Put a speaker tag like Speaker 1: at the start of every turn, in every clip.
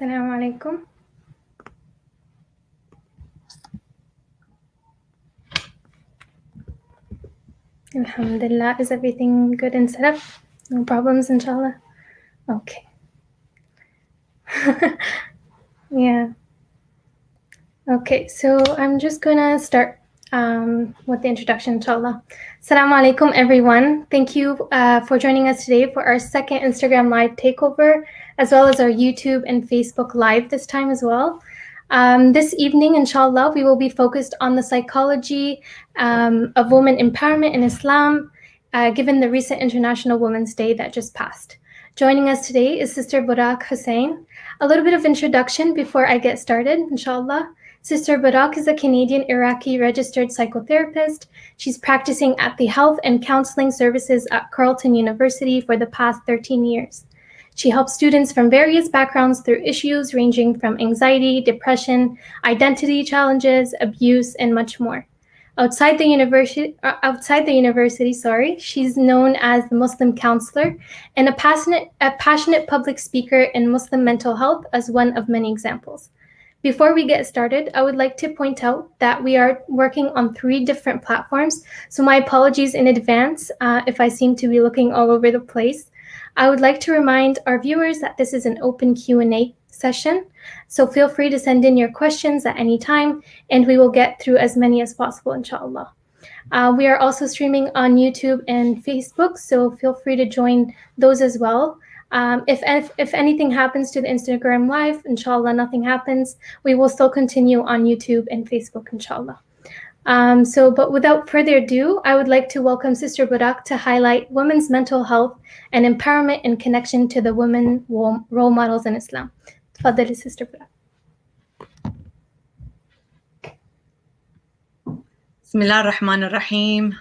Speaker 1: Assalamu alaikum. Alhamdulillah. Is everything good and set up? No problems, inshallah? Okay. Yeah. Okay, so I'm just gonna start with the introduction, inshallah. Assalamu alaikum, everyone. Thank you for joining us today for our second Instagram Live takeover, as well as our YouTube and Facebook Live this time as well. This evening, inshallah, we will be focused on the psychology of women empowerment in Islam, given the recent International Women's Day that just passed. Joining us today is Sister Berak Hussain. A little bit of introduction before I get started, inshallah. Sister Berak is a Canadian Iraqi registered psychotherapist. She's practicing at the Health and Counselling Services at Carleton University for the past 13 years. She helps students from various backgrounds through issues ranging from anxiety, depression, identity challenges, abuse, and much more. Outside the university, she's known as the Muslim Counsellor and a passionate public speaker in Muslim mental health as one of many examples. Before we get started, I would like to point out that we are working on 3 different platforms, so my apologies in advance if I seem to be looking all over the place. I would like to remind our viewers that this is an open Q&A session, so feel free to send in your questions at any time, and we will get through as many as possible, inshallah. We are also streaming on YouTube and Facebook, so feel free to join those as well. If anything happens to the Instagram Live, inshallah, nothing happens, we will still continue on YouTube and Facebook, inshallah. But without further ado, I would like to welcome Sister Berak to highlight women's mental health and empowerment in connection to the women role models in Islam. Tafadali, Sister Berak.
Speaker 2: Bismillah ar-Rahman ar-Rahim.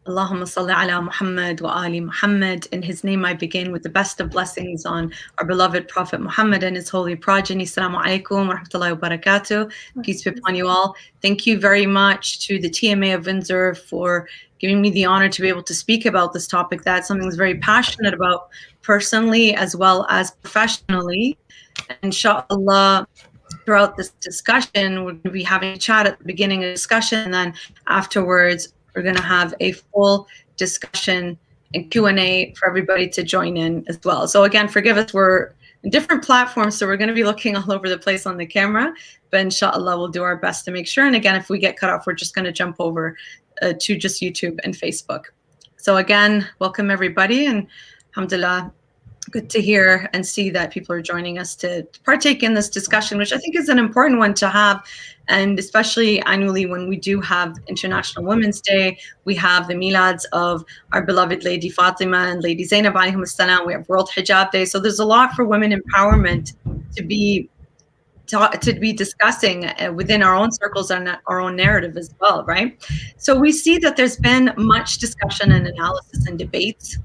Speaker 2: Allahumma salli ala Muhammad wa ali Muhammad. In his name I begin with the best of blessings on our beloved Prophet Muhammad and his holy progeny. Assalamu alaikum wa rahmatullahi wa barakatuh. Peace be upon you all. Thank you very much to the TMA of Windsor for giving me the honor to be able to speak about this topic. That's something that's very passionate about personally as well as professionally. Inshallah, throughout this discussion, we're going to be having a chat at the beginning of the discussion, and then afterwards, we're going to have a full discussion and Q&A for everybody to join in as well. So again, forgive us, we're in different platforms, so we're going to be looking all over the place on the camera, but inshallah, we'll do our best to make sure. And again, if we get cut off, we're just going to jump over to just YouTube and Facebook. So again, welcome everybody, and alhamdulillah, good to hear and see that people are joining us to partake in this discussion, which I think is an important one to have. And especially annually when we do have International Women's Day, we have the milads of our beloved Lady Fatima and Lady Zainab alayhim assalam. We have World Hijab Day. So there's a lot for women empowerment to be discussing within our own circles and our own narrative as well, right? So we see that there's been much discussion and analysis and debates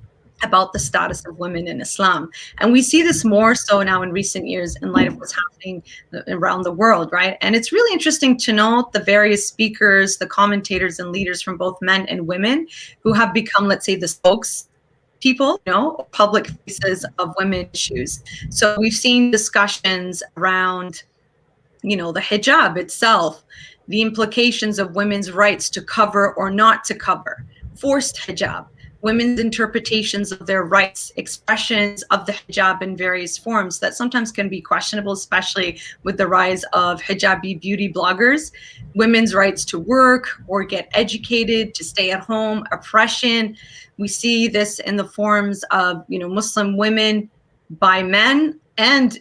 Speaker 2: about the status of women in Islam. And we see this more so now in recent years in light of what's happening around the world, right? And it's really interesting to note the various speakers, the commentators and leaders from both men and women who have become, let's say, the spokespeople, public faces of women issues. So we've seen discussions around, the hijab itself, the implications of women's rights to cover or not to cover, forced hijab, women's interpretations of their rights, expressions of the hijab in various forms that sometimes can be questionable, especially with the rise of hijabi beauty bloggers, women's rights to work or get educated, to stay at home, oppression. We see this in the forms of, Muslim women by men and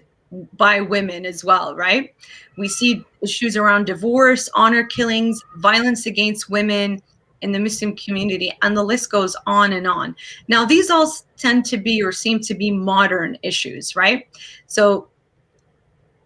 Speaker 2: by women as well, right? We see issues around divorce, honor killings, violence against women in the Muslim community, and the list goes on and on. Now, these all tend to be or seem to be modern issues, right? So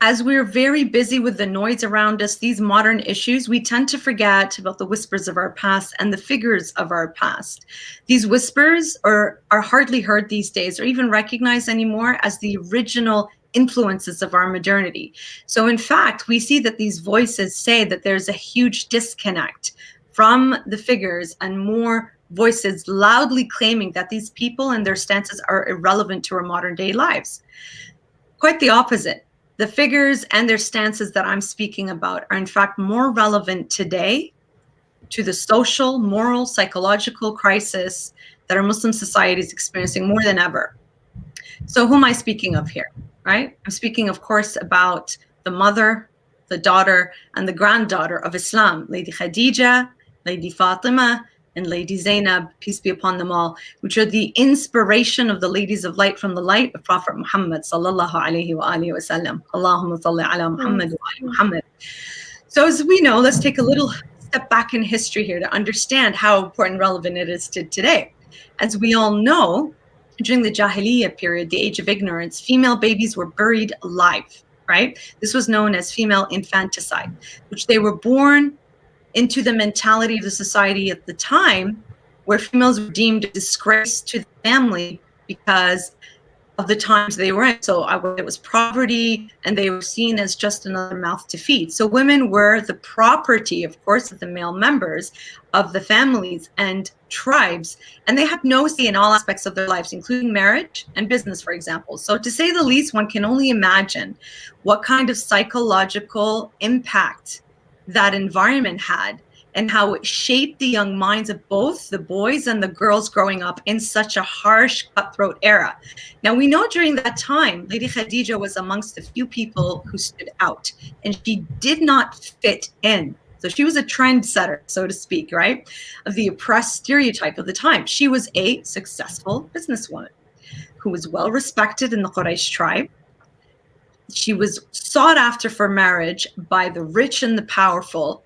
Speaker 2: as we're very busy with the noise around us, these modern issues, we tend to forget about the whispers of our past and the figures of our past. These whispers are hardly heard these days or even recognized anymore as the original influences of our modernity. So in fact, we see that these voices say that there's a huge disconnect from the figures and more voices loudly claiming that these people and their stances are irrelevant to our modern day lives. Quite the opposite. the figures and their stances that I'm speaking about are in fact more relevant today to the social, moral, psychological crisis that our Muslim society is experiencing more than ever. So who am I speaking of here, right? I'm speaking, of course, about the mother, the daughter, and the granddaughter of Islam, Lady Khadija, Lady Fatima, and Lady Zainab, peace be upon them all, which are the inspiration of the ladies of light from the light of Prophet Muhammad sallallahu alaihi wa sallam. Allahumma salli ala Muhammad wa ali Muhammad. So as we know, let's take a little step back in history here to understand how important and relevant it is to today. As we all know, during the Jahiliyyah period, the age of ignorance, female babies were buried alive, right? This was known as female infanticide, which they were born into the mentality of the society at the time where females were deemed a disgrace to the family because of the times they were in. So it was poverty, and they were seen as just another mouth to feed. So women were the property, of course, of the male members of the families and tribes, and they had no say in all aspects of their lives, including marriage and business, for example. So to say the least, one can only imagine what kind of psychological impact that environment had and how it shaped the young minds of both the boys and the girls growing up in such a harsh, cutthroat era. Now, we know during that time, Lady Khadija was amongst the few people who stood out, and she did not fit in. So she was a trendsetter, so to speak, right, of the oppressed stereotype of the time. She was a successful businesswoman who was well respected in the Quraysh tribe. She was sought after for marriage by the rich and the powerful,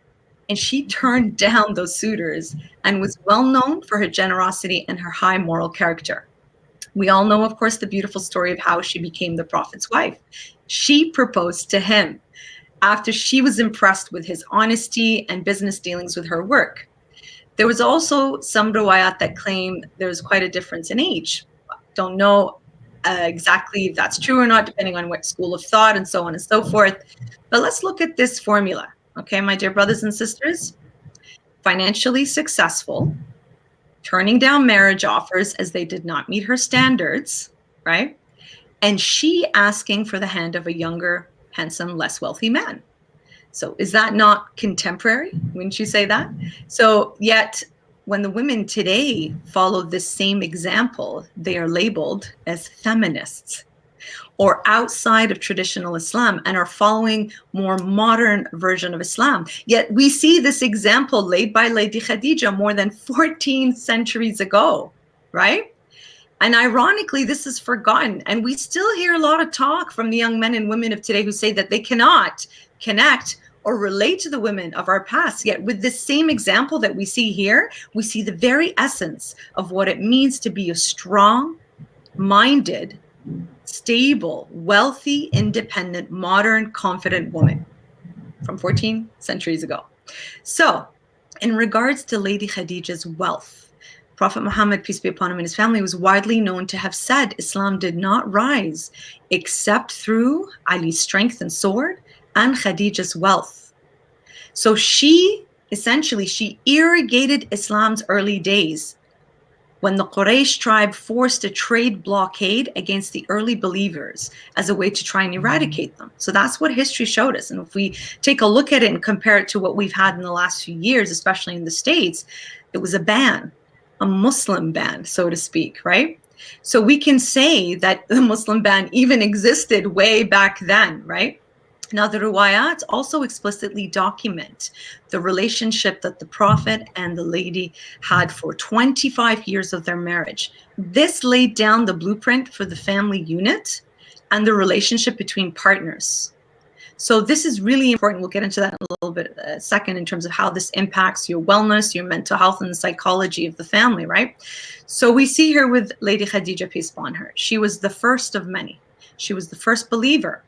Speaker 2: and she turned down those suitors and was well known for her generosity and her high moral character. We all know, of course, the beautiful story of how she became the Prophet's wife. She proposed to him after she was impressed with his honesty and business dealings with her work. There was also some riwayat that claim there was quite a difference in age. Don't know exactly if that's true or not, depending on what school of thought and so on and so forth. But let's look at this formula. Okay, my dear brothers and sisters, financially successful, turning down marriage offers as they did not meet her standards, right? And she asking for the hand of a younger, handsome, less wealthy man. So is that not contemporary? Wouldn't you say that? So yet when the women today follow this same example, they are labeled as feminists or outside of traditional Islam and are following more modern version of Islam. Yet we see this example laid by Lady Khadija more than 14 centuries ago, right? And ironically, this is forgotten. And we still hear a lot of talk from the young men and women of today who say that they cannot connect or relate to the women of our past. Yet with this same example that we see here, we see the very essence of what it means to be a strong-minded, stable, wealthy, independent, modern, confident woman from 14 centuries ago. So in regards to Lady Khadija's wealth, Prophet Muhammad, peace be upon him, and his family was widely known to have said Islam did not rise except through Ali's strength and sword and Khadija's wealth. So she irrigated Islam's early days when the Quraysh tribe forced a trade blockade against the early believers as a way to try and eradicate them. So that's what history showed us. And if we take a look at it and compare it to what we've had in the last few years, especially in the States, it was a ban, a Muslim ban, so to speak, right? So we can say that the Muslim ban even existed way back then, right? Now, the riwayat also explicitly document the relationship that the Prophet and the lady had for 25 years of their marriage. This laid down the blueprint for the family unit and the relationship between partners. So this is really important. We'll get into that in a little bit a second in terms of how this impacts your wellness, your mental health, and the psychology of the family, right? So we see here with Lady Khadija, peace upon her. She was the first of many. She was the first believer,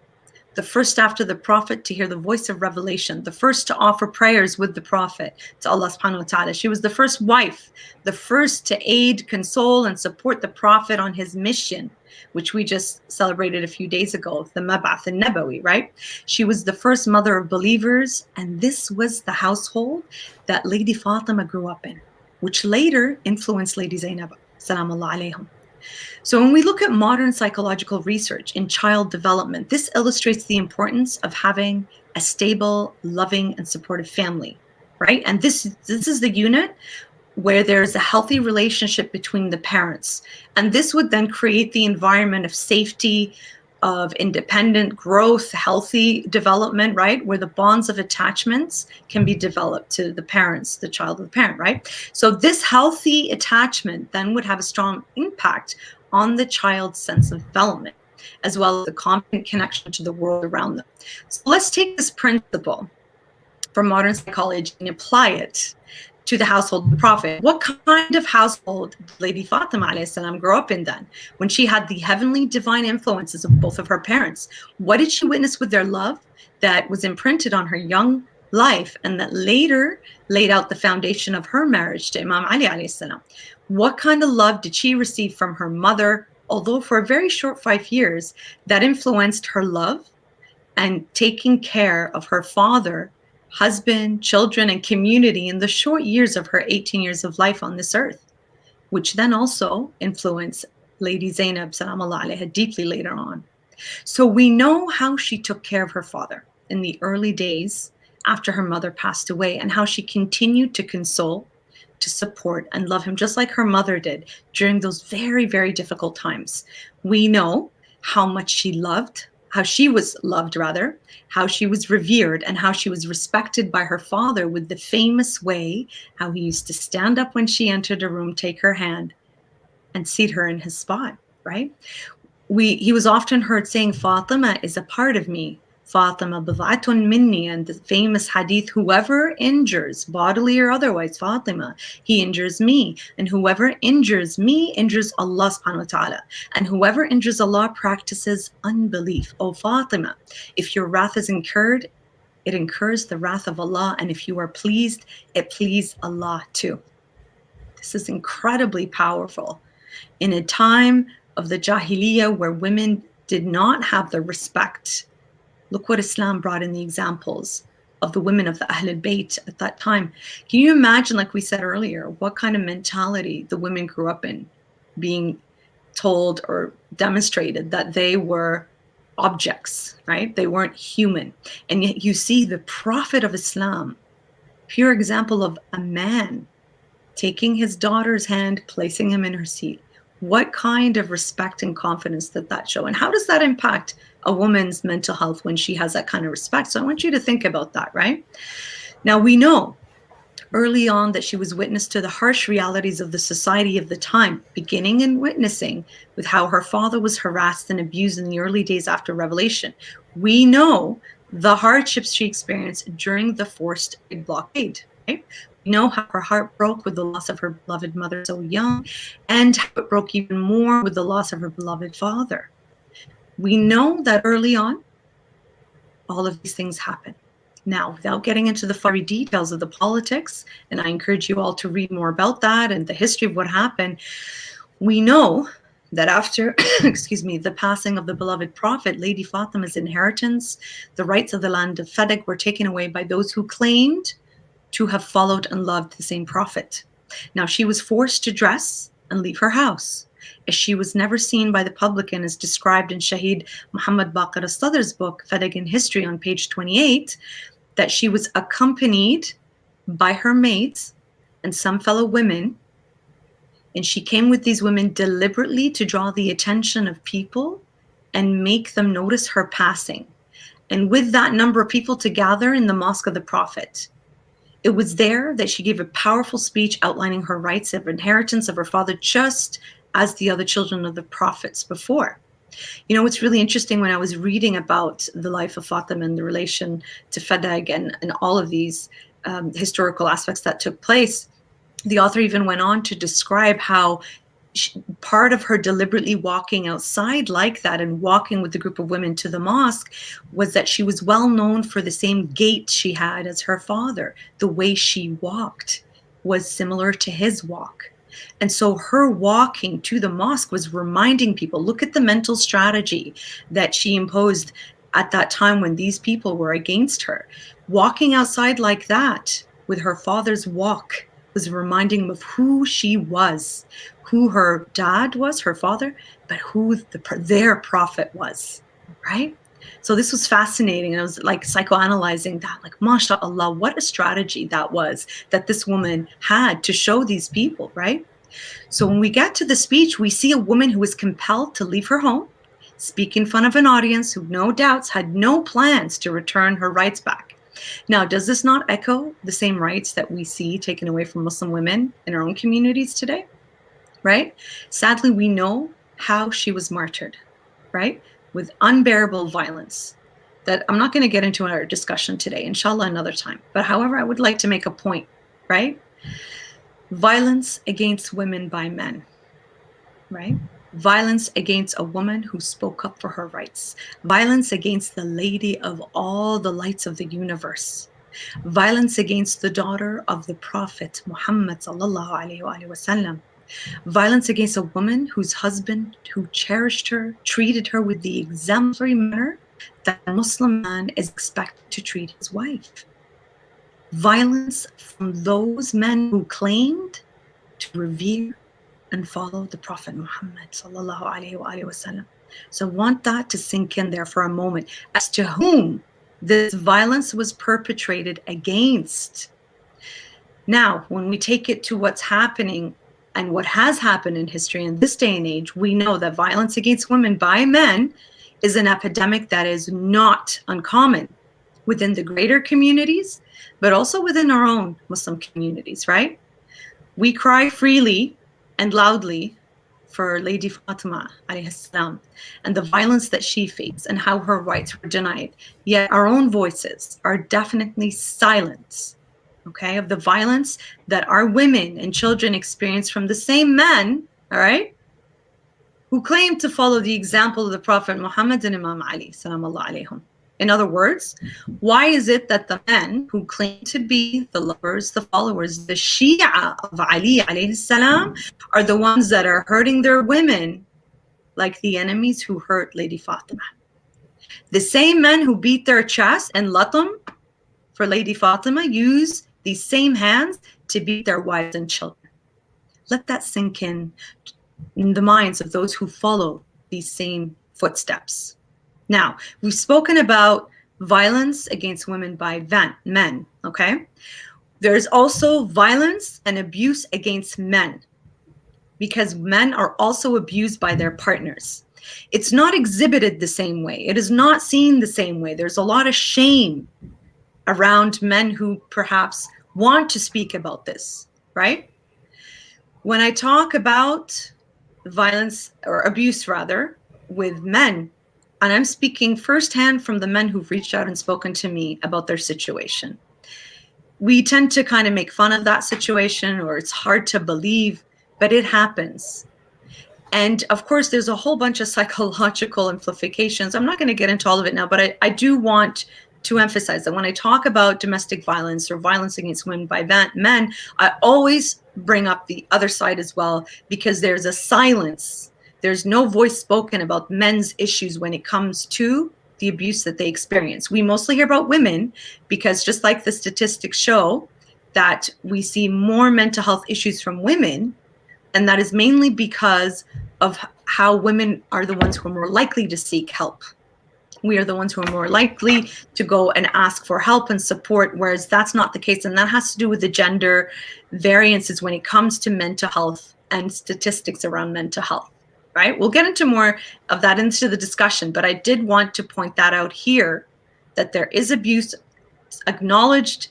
Speaker 2: the first after the Prophet to hear the voice of revelation, the first to offer prayers with the Prophet to Allah subhanahu wa ta'ala. She was the first wife, the first to aid, console, and support the Prophet on his mission, which we just celebrated a few days ago, the Mab'ath al-Nabawi, right? She was the first mother of believers, and this was the household that Lady Fatima grew up in, which later influenced Lady Zainab, salamullah alayhim. So when we look at modern psychological research in child development, this illustrates the importance of having a stable, loving, and supportive family, right? And this is the unit where there's a healthy relationship between the parents. And this would then create the environment of safety, of independent growth, healthy development, right? Where the bonds of attachments can be developed to the parents, the child of the parent, right? So this healthy attachment then would have a strong impact on the child's sense of development, as well as the confident connection to the world around them. So let's take this principle from modern psychology and apply it to the household of the Prophet. What kind of household did Lady Fatima alayhi salam grow up in then, when she had the heavenly divine influences of both of her parents? What did she witness with their love that was imprinted on her young life and that later laid out the foundation of her marriage to Imam Ali alayhi salam? What kind of love did she receive from her mother, although for a very short 5 years, that influenced her love and taking care of her father, husband, children, and community in the short years of her 18 years of life on this earth, which then also influenced Lady Zainab salamullah alayha deeply later on. So we know how she took care of her father in the early days after her mother passed away, and how she continued to console, to support, and love him just like her mother did during those very, very difficult times. We know how much she loved, how she was loved rather, how she was revered, and how she was respected by her father, with the famous way how he used to stand up when she entered a room, take her hand, and seat her in his spot, right? He was often heard saying, Fatima is a part of me. Fatima bid'atun minni, and the famous hadith, whoever injures, bodily or otherwise, Fatima, he injures me. And whoever injures me injures Allah subhanahu wa ta'ala. And whoever injures Allah practices unbelief. O Fatima, if your wrath is incurred, it incurs the wrath of Allah. And if you are pleased, it please Allah too. This is incredibly powerful. In a time of the Jahiliyyah where women did not have the respect, look what Islam brought in the examples of the women of the Ahlul Bayt at that time. Can you imagine, like we said earlier, what kind of mentality the women grew up in, being told or demonstrated that they were objects, right? They weren't human. And yet you see the Prophet of Islam, pure example of a man taking his daughter's hand, placing him in her seat. What kind of respect and confidence did that show? And how does that impact a woman's mental health when she has that kind of respect? So I want you to think about that, right? Now, we know early on that she was witness to the harsh realities of the society of the time, beginning and witnessing with how her father was harassed and abused in the early days after revelation. We know the hardships she experienced during the forced blockade, right? We know how her heart broke with the loss of her beloved mother so young, and how it broke even more with the loss of her beloved father. We know that early on, all of these things happen. Now, without getting into the fiery details of the politics, and I encourage you all to read more about that and the history of what happened, we know that after, excuse me, the passing of the beloved Prophet, Lady Fatima's inheritance, the rights of the land of Fadak were taken away by those who claimed to have followed and loved the same Prophet. Now, she was forced to dress and leave her house, as she was never seen by the public, and as described in Shaheed Muhammad Baqir as-Sadr's book, Fadak in History, on page 28, that she was accompanied by her maids and some fellow women, and she came with these women deliberately to draw the attention of people and make them notice her passing. And with that number of people to gather in the Mosque of the Prophet, it was there that she gave a powerful speech outlining her rights of inheritance of her father, just as the other children of the prophets before. You know, it's really interesting when I was reading about the life of Fatima and the relation to Fadak and all of these historical aspects that took place, the author even went on to describe how part of her deliberately walking outside like that and walking with the group of women to the mosque was that she was well known for the same gait she had as her father. The way she walked was similar to his walk. And so her walking to the mosque was reminding people, look at the mental strategy that she imposed at that time when these people were against her. Walking outside like that with her father's walk was reminding them of who she was, who her dad was, her father, but who their prophet was, right? So this was fascinating. I was like psychoanalyzing that, like, mashallah, what a strategy that was that this woman had to show these people, right? So when we get to the speech, we see a woman who was compelled to leave her home, speak in front of an audience who no doubts had no plans to return her rights back. Now, does this not echo the same rights that we see taken away from Muslim women in our own communities today? Right? Sadly, we know how she was martyred, right? With unbearable violence that I'm not going to get into our discussion today, inshallah, another time. But however, I would like to make a point, right? Violence against women by men, right? Violence against a woman who spoke up for her rights. Violence against the lady of all the lights of the universe. Violence against the daughter of the Prophet Muhammad sallallahu alaihi wasallam. Violence against a woman whose husband, who cherished her, treated her with the exemplary manner that a Muslim man is expected to treat his wife. Violence from those men who claimed to revere and follow the Prophet Muhammad sallallahu alaihi wasallam. So I want that to sink in there for a moment as to whom this violence was perpetrated against. Now, when we take it to what's happening and what has happened in history in this day and age, we know that violence against women by men is an epidemic that is not uncommon within the greater communities, but also within our own Muslim communities, right? We cry freely and loudly for Lady Fatima alayhi salam and the violence that she faced and how her rights were denied. Yet our own voices are definitely silent, okay, of the violence that our women and children experience from the same men, all right, who claim to follow the example of the Prophet Muhammad and Imam Ali, salamallahu alayhim. In other words, why is it that the men who claim to be the lovers, the followers, the Shia of Ali alayhi salam are the ones that are hurting their women like the enemies who hurt Lady Fatima? The same men who beat their chest and latam for Lady Fatima use these same hands to beat their wives and children. Let that sink in the minds of those who follow these same footsteps. Now, we've spoken about violence against women by men, okay? There's also violence and abuse against men because men are also abused by their partners. It's not exhibited the same way. It is not seen the same way. There's a lot of shame around men who perhaps want to speak about this, right? When I talk about violence or abuse rather with men, and I'm speaking firsthand from the men who've reached out and spoken to me about their situation, we tend to kind of make fun of that situation, or it's hard to believe, but it happens. And of course, there's a whole bunch of psychological implications. I'm not going to get into all of it now, but I do want to emphasize that when I talk about domestic violence or violence against women by men, I always bring up the other side as well, because there's a silence. There's no voice spoken about men's issues when it comes to the abuse that they experience. We mostly hear about women because, just like the statistics show, that we see more mental health issues from women, and that is mainly because of how women are the ones who are more likely to seek help. We are the ones who are more likely to go and ask for help and support, whereas that's not the case. And that has to do with the gender variances when it comes to mental health and statistics around mental health, right? We'll get into more of that into the discussion, but I did want to point that out here, that there is abuse acknowledged,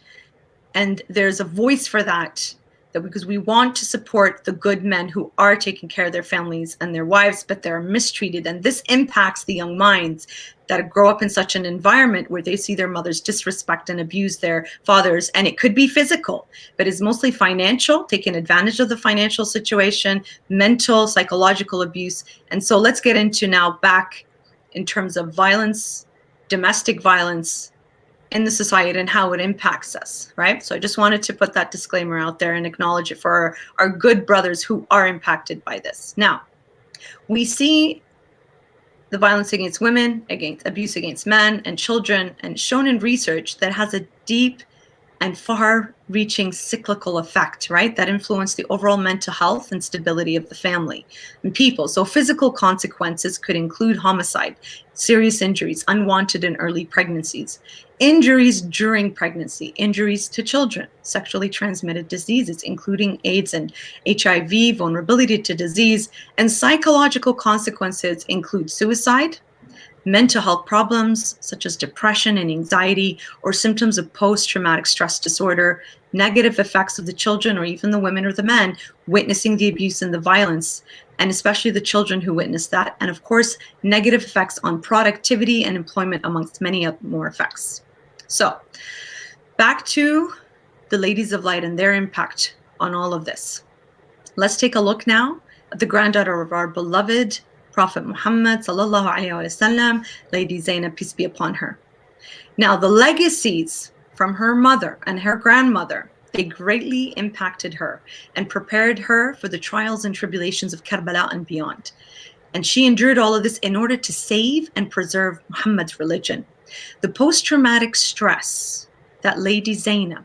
Speaker 2: and there's a voice for that because we want to support the good men who are taking care of their families and their wives, but they're mistreated. And this impacts the young minds that grow up in such an environment where they see their mothers disrespect and abuse their fathers. And it could be physical, but it's mostly financial, taking advantage of the financial situation, mental, psychological abuse. And so let's get into now back in terms of violence, domestic violence in the society and how it impacts us, right? So I just wanted to put that disclaimer out there and acknowledge it for our good brothers who are impacted by this. Now, we see the violence against women, against abuse against men and children, and shown in research that has a deep and far-reaching cyclical effect, right? That influence the overall mental health and stability of the family and people. So physical consequences could include homicide, serious injuries, unwanted and early pregnancies, injuries during pregnancy, injuries to children, sexually transmitted diseases, including AIDS and HIV, vulnerability to disease, and psychological consequences include suicide, mental health problems such as depression and anxiety, or symptoms of post-traumatic stress disorder, negative effects of the children or even the women or the men witnessing the abuse and the violence, and especially the children who witness that, and of course, negative effects on productivity and employment, amongst many more effects. So, back to the Ladies of Light and their impact on all of this. Let's take a look now at the granddaughter of our beloved Prophet Muhammad sallallahu alaihi wasallam, Lady Zainab, peace be upon her. Now, the legacies from her mother and her grandmother, they greatly impacted her and prepared her for the trials and tribulations of Karbala and beyond. And she endured all of this in order to save and preserve Muhammad's religion. The post-traumatic stress that Lady Zainab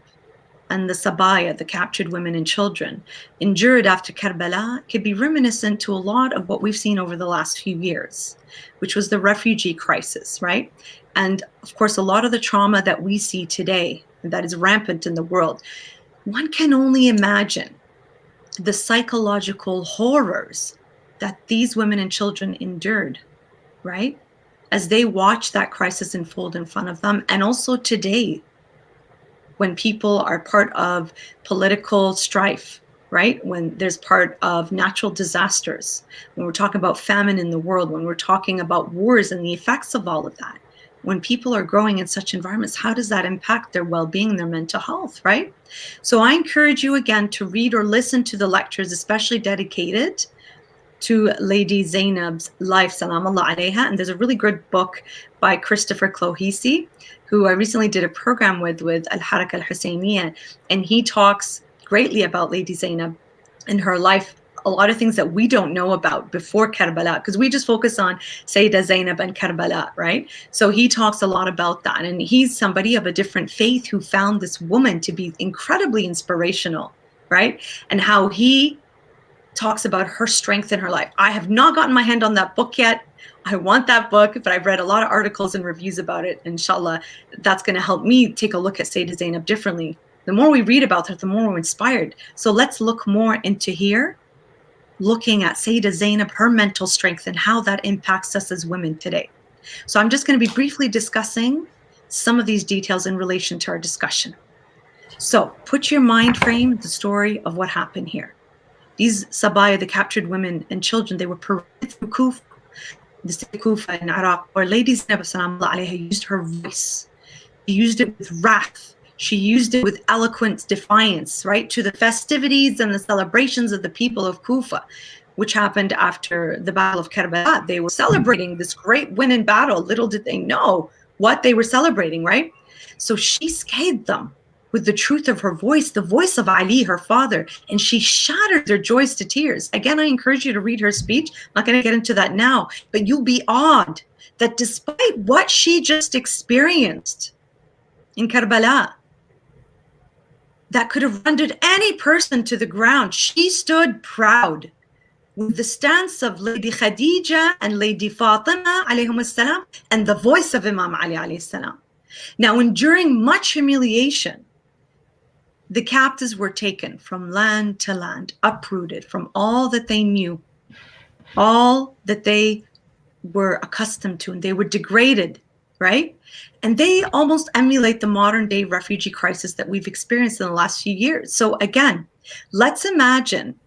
Speaker 2: and the Sabaya, the captured women and children, endured after Karbala could be reminiscent to a lot of what we've seen over the last few years, which was the refugee crisis, right? And of course, a lot of the trauma that we see today that is rampant in the world. One can only imagine the psychological horrors that these women and children endured, right? As they watched that crisis unfold in front of them. And also today, when people are part of political strife, right? When there's part of natural disasters, when we're talking about famine in the world, when we're talking about wars and the effects of all of that, when people are growing in such environments, how does that impact their well-being, their mental health, right? So I encourage you again to read or listen to the lectures, especially dedicated to Lady Zainab's life, salam Allah alayha. And there's a really good book by Christopher Clohisi, who I recently did a program with Al-Haraka Al-Hussainiyya, and he talks greatly about Lady Zainab and her life, a lot of things that we don't know about before Karbala, because we just focus on Sayyidah Zainab and Karbala, right? So he talks a lot about that, and he's somebody of a different faith who found this woman to be incredibly inspirational, right? And how he talks about her strength in her life. I have not gotten my hand on that book yet. I want that book, but I've read a lot of articles and reviews about it. Inshallah, that's going to help me take a look at Sayyidah Zainab differently. The more we read about her, the more we're inspired. So let's look more into here, looking at Sayyidah Zainab, her mental strength, and how that impacts us as women today. So I'm just going to be briefly discussing some of these details in relation to our discussion. So put your mind frame in the story of what happened here. These Sabaya, the captured women and children, they were paraded through Kufa, the city of Kufa in Iraq, where Lady Zainab used her voice. She used it with wrath. She used it with eloquent defiance, right, to the festivities and the celebrations of the people of Kufa, which happened after the Battle of Karbala. They were celebrating this great win in battle. Little did they know what they were celebrating, right? So she scared them with the truth of her voice, the voice of Ali, her father, and she shattered their joys to tears. Again, I encourage you to read her speech. I'm not going to get into that now, but you'll be awed that despite what she just experienced in Karbala, that could have rendered any person to the ground, she stood proud with the stance of Lady Khadija and Lady Fatima alayhum assalam, and the voice of Imam Ali alayhi salam. Now, enduring much humiliation, the captives were taken from land to land, uprooted from all that they knew, all that they were accustomed to, and they were degraded, right? And they almost emulate the modern day refugee crisis that we've experienced in the last few years. So again, let's imagine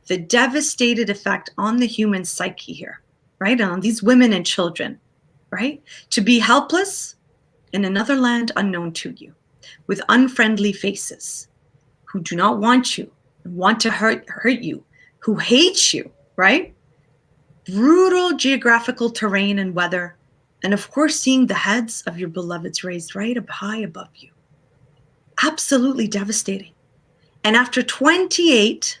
Speaker 2: the devastated effect on the human psyche here, right? On these women and children, right? To be helpless in another land unknown to you, with unfriendly faces, who do not want you, want to hurt you, who hate you, right? Brutal geographical terrain and weather, and of course, seeing the heads of your beloveds raised right up high above you. Absolutely devastating. And after 28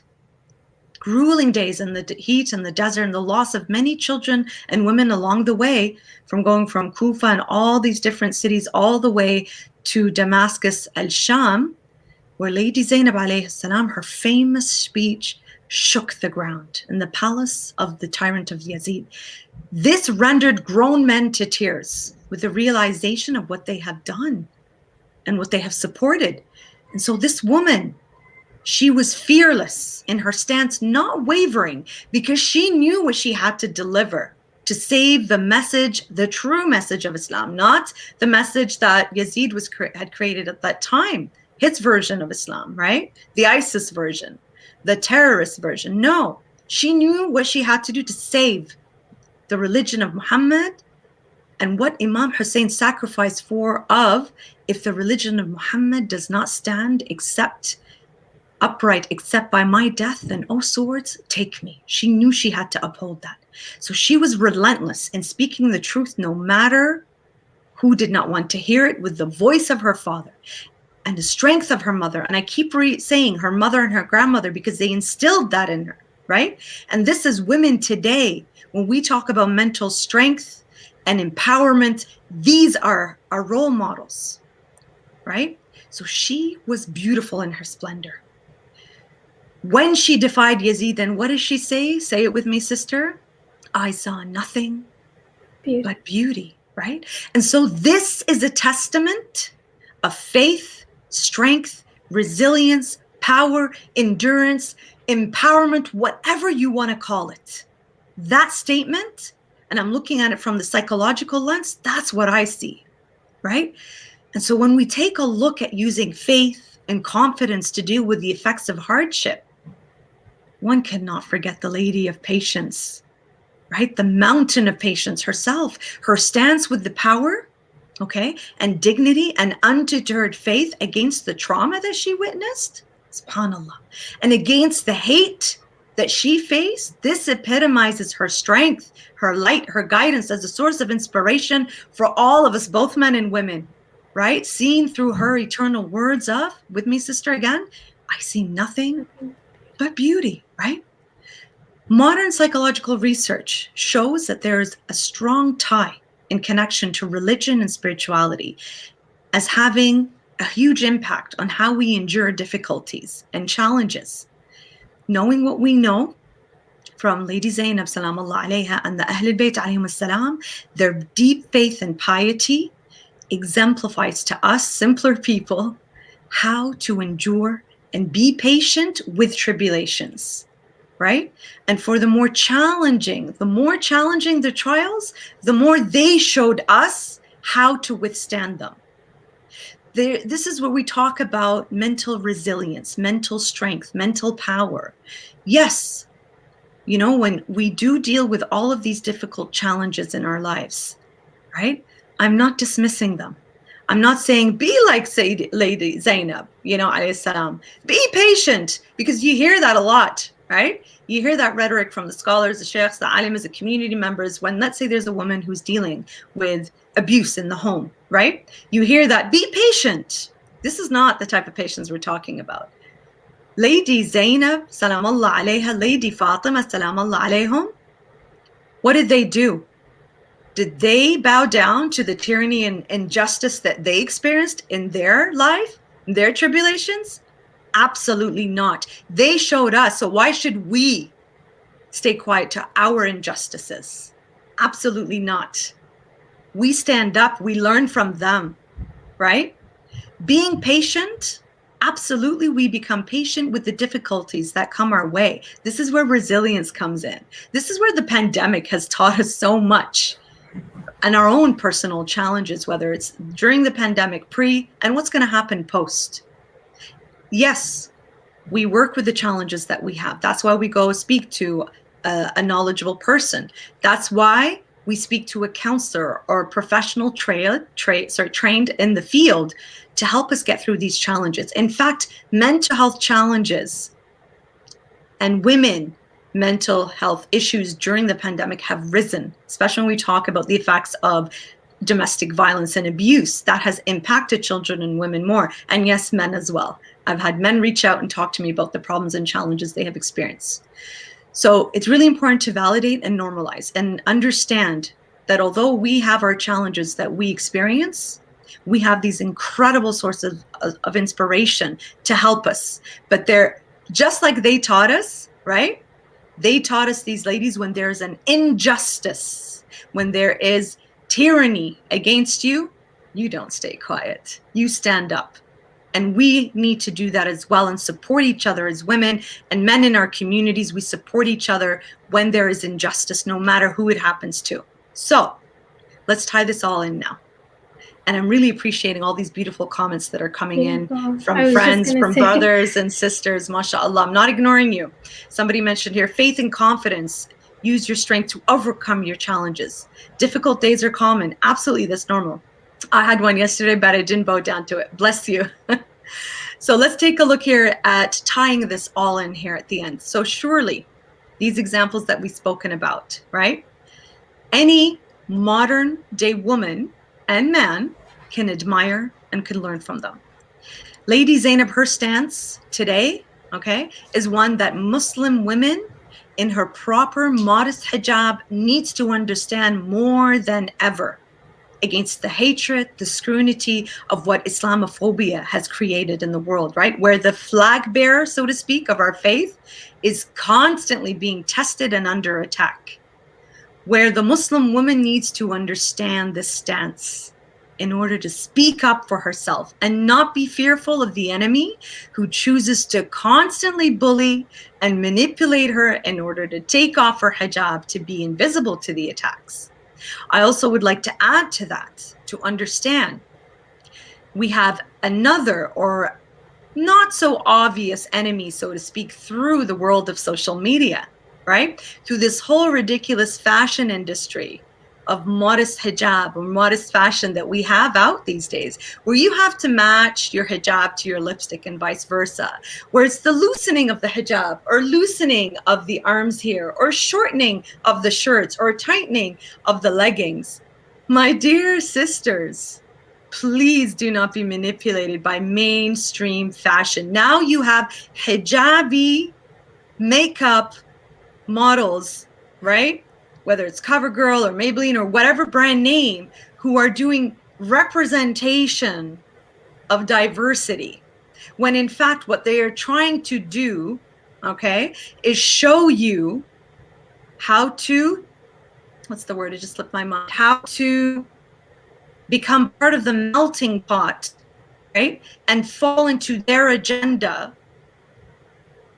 Speaker 2: grueling days in the heat and the desert and the loss of many children and women along the way, from going from Kufa and all these different cities all the way to Damascus al-Sham, where Lady Zainab alayhi salam, her famous speech shook the ground in the palace of the tyrant of Yazid. This rendered grown men to tears with the realization of what they have done and what they have supported. And so this woman, she was fearless in her stance, not wavering, because she knew what she had to deliver to save the message, the true message of Islam, not the message that Yazid had created at that time, his version of Islam, right? The ISIS version, the terrorist version. No, she knew what she had to do to save the religion of Muhammad and what Imam Hussain sacrificed for of, if the religion of Muhammad does not stand upright except by my death, then, oh swords, take me. She knew she had to uphold that. So she was relentless in speaking the truth, no matter who did not want to hear it, with the voice of her father and the strength of her mother. And I keep saying her mother and her grandmother, because they instilled that in her, right? And this is women today. When we talk about mental strength and empowerment, these are our role models, right? So she was beautiful in her splendor. When she defied Yazid, then what does she say? Say it with me, sister. I saw nothing but beauty, right? And so this is a testament of faith, strength, resilience, power, endurance, empowerment, whatever you want to call it. That statement, and I'm looking at it from the psychological lens, that's what I see, right? And so when we take a look at using faith and confidence to deal with the effects of hardship, one cannot forget the Lady of Patience, right? The mountain of patience herself, her stance with the power, okay, and dignity and undeterred faith against the trauma that she witnessed, subhanAllah, and against the hate that she faced. This epitomizes her strength, her light, her guidance as a source of inspiration for all of us, both men and women, right? Seeing through her eternal words of, with me, sister, again, I see nothing but beauty, right? Modern psychological research shows that there is a strong tie in connection to religion and spirituality as having a huge impact on how we endure difficulties and challenges. Knowing what we know from Lady Zainab salamullah alayha and the Ahlul Bayt alayhim salam, their deep faith and piety exemplifies to us simpler people how to endure and be patient with tribulations, right? And for the more challenging the trials, the more they showed us how to withstand them. This is where we talk about mental resilience, mental strength, mental power. Yes, you know, when we do deal with all of these difficult challenges in our lives, right? I'm not dismissing them. I'm not saying be like Lady Zainab, you know, alayhi salam. Be patient, because you hear that a lot, right? You hear that rhetoric from the scholars, the sheikhs, the alims, the community members, when let's say there's a woman who's dealing with abuse in the home, right? You hear that, be patient. This is not the type of patience we're talking about. Lady Zainab, salamallah alayha, Lady Fatima, salamallah alayhum, what did they do? Did they bow down to the tyranny and injustice that they experienced in their life, in their tribulations? Absolutely not. They showed us, so why should we stay quiet to our injustices? Absolutely not. We stand up, we learn from them, right? Being patient, absolutely, we become patient with the difficulties that come our way. This is where resilience comes in. This is where the pandemic has taught us so much. And our own personal challenges, whether it's during the pandemic, pre, and what's going to happen post. Yes, we work with the challenges that we have. That's why we go speak to a knowledgeable person. That's why we speak to a counselor or a professional trained in the field to help us get through these challenges. In fact, mental health challenges and women mental health issues during the pandemic have risen, especially when we talk about the effects of domestic violence and abuse. That has impacted children and women more, and yes, men as well. I've had men reach out and talk to me about the problems and challenges they have experienced. So it's really important to validate and normalize and understand that although we have our challenges that we experience, We have these incredible sources of inspiration to help us. But they're just like they taught us, right? They taught us, these ladies, when there's an injustice, when there is tyranny against you, you don't stay quiet. You stand up. And we need to do that as well and support each other as women and men in our communities. We support each other when there is injustice, no matter who it happens to. So let's tie this all in now. And I'm really appreciating all these beautiful comments that are coming in from friends, from brothers and sisters. MashaAllah, I'm not ignoring you. Somebody mentioned here, faith and confidence. Use your strength to overcome your challenges. Difficult days are common. Absolutely, that's normal. I had one yesterday, but I didn't bow down to it. Bless you. So let's take a look here at tying this all in here at the end. So surely these examples that we've spoken about, right? Any modern day woman and man can admire and can learn from them. Lady Zainab, her stance today, okay, is one that Muslim women in her proper modest hijab needs to understand more than ever, against the hatred, the scrutiny of what Islamophobia has created in the world, right? Where the flag bearer, so to speak, of our faith is constantly being tested and under attack. Where the Muslim woman needs to understand this stance in order to speak up for herself and not be fearful of the enemy who chooses to constantly bully and manipulate her in order to take off her hijab to be invisible to the attacks. I also would like to add to that, to understand we have another or not so obvious enemy, so to speak, through the world of social media, right? Through this whole ridiculous fashion industry of modest hijab or modest fashion that we have out these days, where you have to match your hijab to your lipstick and vice versa, where it's the loosening of the hijab or loosening of the arms here or shortening of the shirts or tightening of the leggings. My dear sisters, please do not be manipulated by mainstream fashion. Now you have hijabi makeup models, right? Whether it's CoverGirl or Maybelline or whatever brand name, who are doing representation of diversity, when in fact what they are trying to do, okay, is show you how to, what's the word? It just slipped my mind. How to become part of the melting pot, right? And fall into their agenda.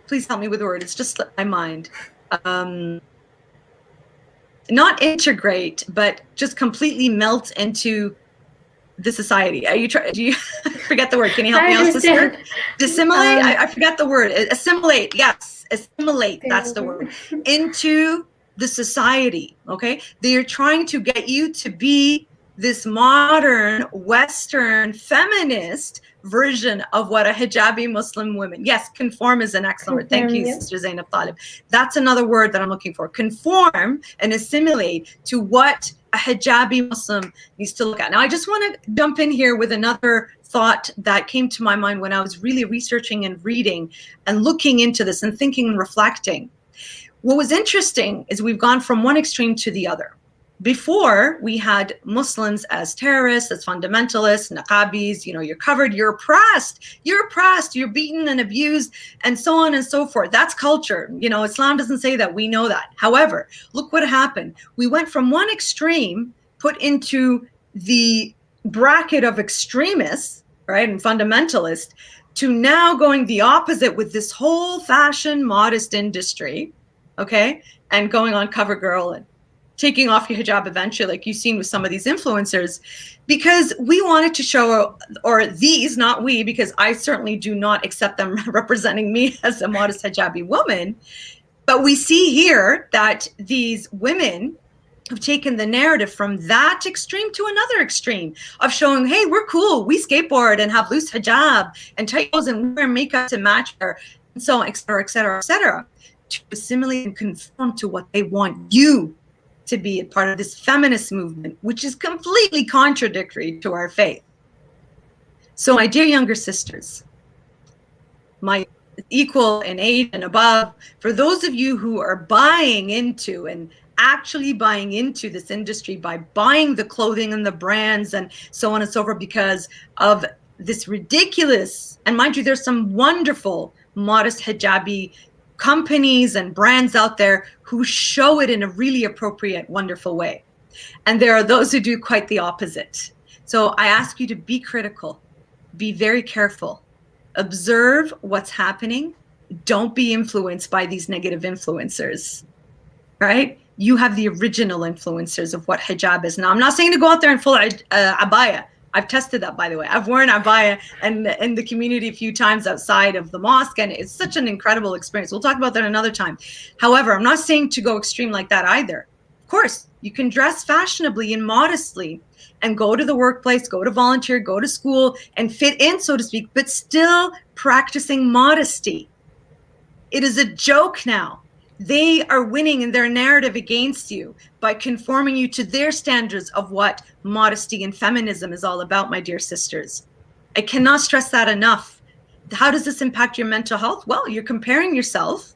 Speaker 2: Please help me with the word. It's just slipped my mind. Not integrate, but just completely melt into the society. Are you trying? Do you forget the word? Can you help me out, sister? Dissimulate. I forgot the word. Assimilate. Yes, assimilate. That's the word. Into the society. Okay, they are trying to get you to be this modern, Western, feminist version of what a hijabi Muslim woman. Yes, conform is an excellent word. Thank you, Sister Zainab Talib. That's another word that I'm looking for. Conform and assimilate to what a hijabi Muslim needs to look at. Now, I just want to jump in here with another thought that came to my mind when I was really researching and reading and looking into this and thinking and reflecting. What was interesting is we've gone from one extreme to the other. Before, we had Muslims as terrorists, as fundamentalists, niqabis, you're covered, you're oppressed, you're beaten and abused, and so on and so forth. That's culture. Islam doesn't say that. We know that. However, look what happened. We went from one extreme, put into the bracket of extremists, right, and fundamentalists, to now going the opposite with this whole fashion modest industry, okay, and going on CoverGirl and taking off your hijab eventually, like you've seen with some of these influencers, because we wanted to show, or these, not we, because I certainly do not accept them representing me as a modest hijabi woman, but we see here that these women have taken the narrative from that extreme to another extreme of showing, hey, we're cool, we skateboard and have loose hijab and tight clothes and wear makeup to match her, and so on, et cetera, et cetera, et cetera, to assimilate and conform to what they want you to be a part of this feminist movement, which is completely contradictory to our faith. So my dear younger sisters, my equal in age and above, for those of you who are buying into and actually buying into this industry by buying the clothing and the brands and so on and so forth because of this ridiculous, and mind you, there's some wonderful modest hijabi companies and brands out there who show it in a really appropriate, wonderful way. And there are those who do quite the opposite. So I ask you to be critical, be very careful, observe what's happening. Don't be influenced by these negative influencers, right? You have the original influencers of what hijab is. Now, I'm not saying to go out there in full abaya. I've tested that, by the way. I've worn abaya and in the community a few times outside of the mosque, and it's such an incredible experience. We'll talk about that another time. However, I'm not saying to go extreme like that either. Of course, you can dress fashionably and modestly and go to the workplace, go to volunteer, go to school, and fit in, so to speak, but still practicing modesty. It is a joke now. They are winning in their narrative against you by conforming you to their standards of what modesty and feminism is all about, my dear sisters. I cannot stress that enough. How does this impact your mental health? Well, you're comparing yourself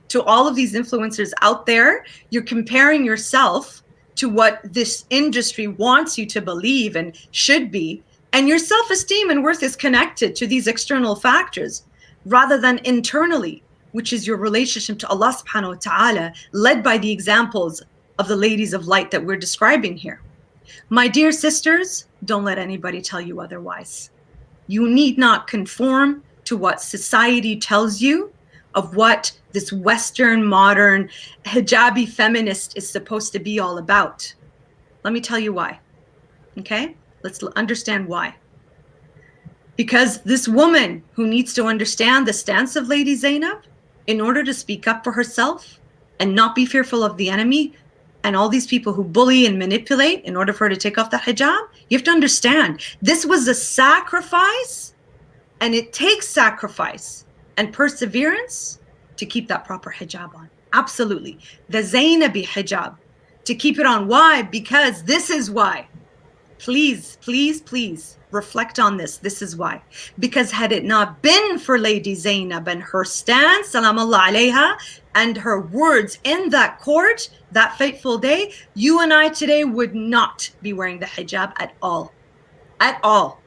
Speaker 2: to all of these influencers out there. You're comparing yourself to what this industry wants you to believe and should be. And your self-esteem and worth is connected to these external factors rather than internally, which is your relationship to Allah subhanahu wa ta'ala, led by the examples of the ladies of light that we're describing here. My dear sisters, don't let anybody tell you otherwise. You need not conform to what society tells you of what this Western modern hijabi feminist is supposed to be all about. Let me tell you why. Okay? Let's understand why. Because this woman who needs to understand the stance of Lady Zainab in order to speak up for herself and not be fearful of the enemy and all these people who bully and manipulate in order for her to take off the hijab, you have to understand this was a sacrifice, and it takes sacrifice and perseverance to keep that proper hijab on. Absolutely. The Zainabi hijab, to keep it on. Why? Because this is why. Please, please, please reflect on this. This is why. Because had it not been for Lady Zainab and her stance, salamullah alayha, and her words in that court, that fateful day, you and I today would not be wearing the hijab at all. At all.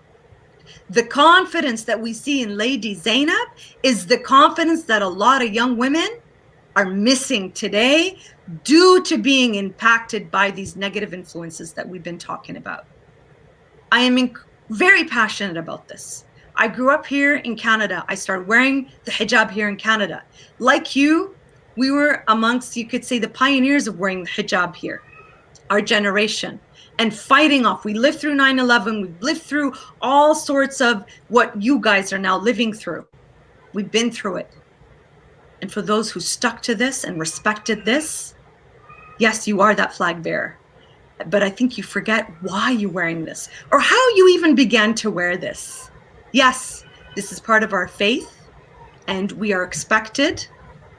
Speaker 2: The confidence that we see in Lady Zainab is the confidence that a lot of young women are missing today due to being impacted by these negative influences that we've been talking about. I am very passionate about this. I grew up here in Canada. I started wearing the hijab here in Canada. Like you, we were amongst, you could say, the pioneers of wearing the hijab here, our generation, and fighting off. We lived through 9/11. We've lived through all sorts of what you guys are now living through. We've been through it. And for those who stuck to this and respected this, yes, you are that flag bearer. But I think you forget why you're wearing this or how you even began to wear this. Yes, this is part of our faith, and we are expected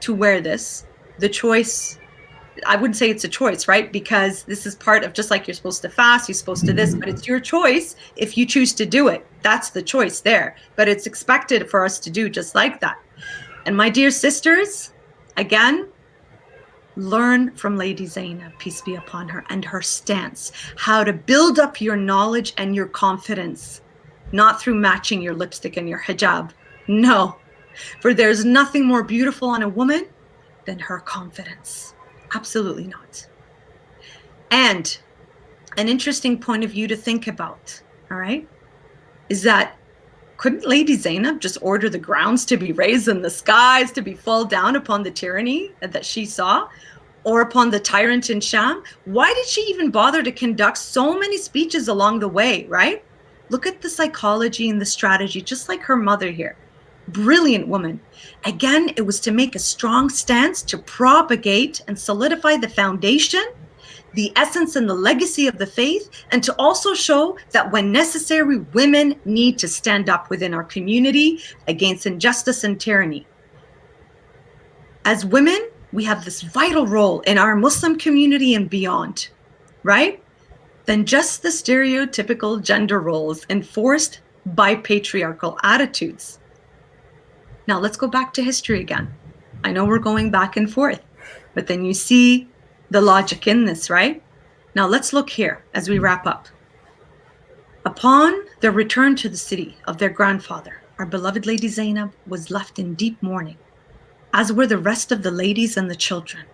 Speaker 2: to wear this. The choice, I wouldn't say it's a choice, right? Because this is part of, just like you're supposed to fast, you're supposed to this, but it's your choice if you choose to do it. That's the choice there. But it's expected for us to do just like that. And my dear sisters, again, learn from Lady Zainab, peace be upon her, and her stance, how to build up your knowledge and your confidence, not through matching your lipstick and your hijab. No, for there's nothing more beautiful on a woman than her confidence. Absolutely not. And an interesting point of view to think about, all right, is that couldn't Lady Zainab just order the grounds to be raised in the skies, to be fall down upon the tyranny that she saw, or upon the tyrant in Sham? Why did she even bother to conduct so many speeches along the way, right? Look at the psychology and the strategy, just like her mother here. Brilliant woman. Again, it was to make a strong stance, to propagate and solidify the foundation, the essence and the legacy of the faith, and to also show that when necessary, women need to stand up within our community against injustice and tyranny. As women, we have this vital role in our Muslim community and beyond, right? Than just the stereotypical gender roles enforced by patriarchal attitudes. Now let's go back to history again. I know we're going back and forth, but then you see the logic in this, right? Now let's look here as we wrap up. Upon their return to the city of their grandfather, our beloved Lady Zainab was left in deep mourning, as were the rest of the ladies and the children.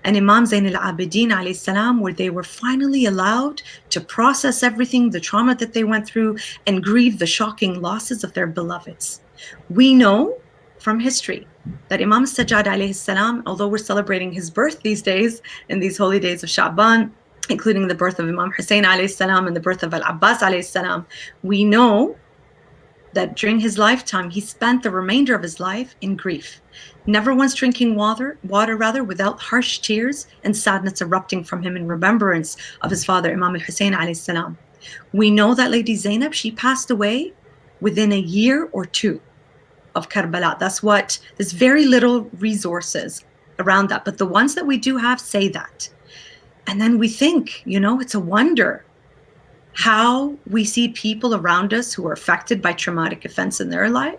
Speaker 2: And Imam Zain al-Abidin alayhi salam, where they were finally allowed to process everything, the trauma that they went through, and grieve the shocking losses of their beloveds. We know from history that Imam Sajjad alayhi salam, although we're celebrating his birth these days, in these holy days of Sha'ban, including the birth of Imam Hussain alayhi salam and the birth of Al-Abbas alayhi salam, we know that during his lifetime, he spent the remainder of his life in grief, never once drinking water without harsh tears and sadness erupting from him in remembrance of his father, Imam al-Hussain alayhi salam. We know that Lady Zainab, she passed away within a year or two of Karbala. That's what, there's very little resources around that, but the ones that we do have say that. And then we think, it's a wonder how we see people around us who are affected by traumatic events in their life,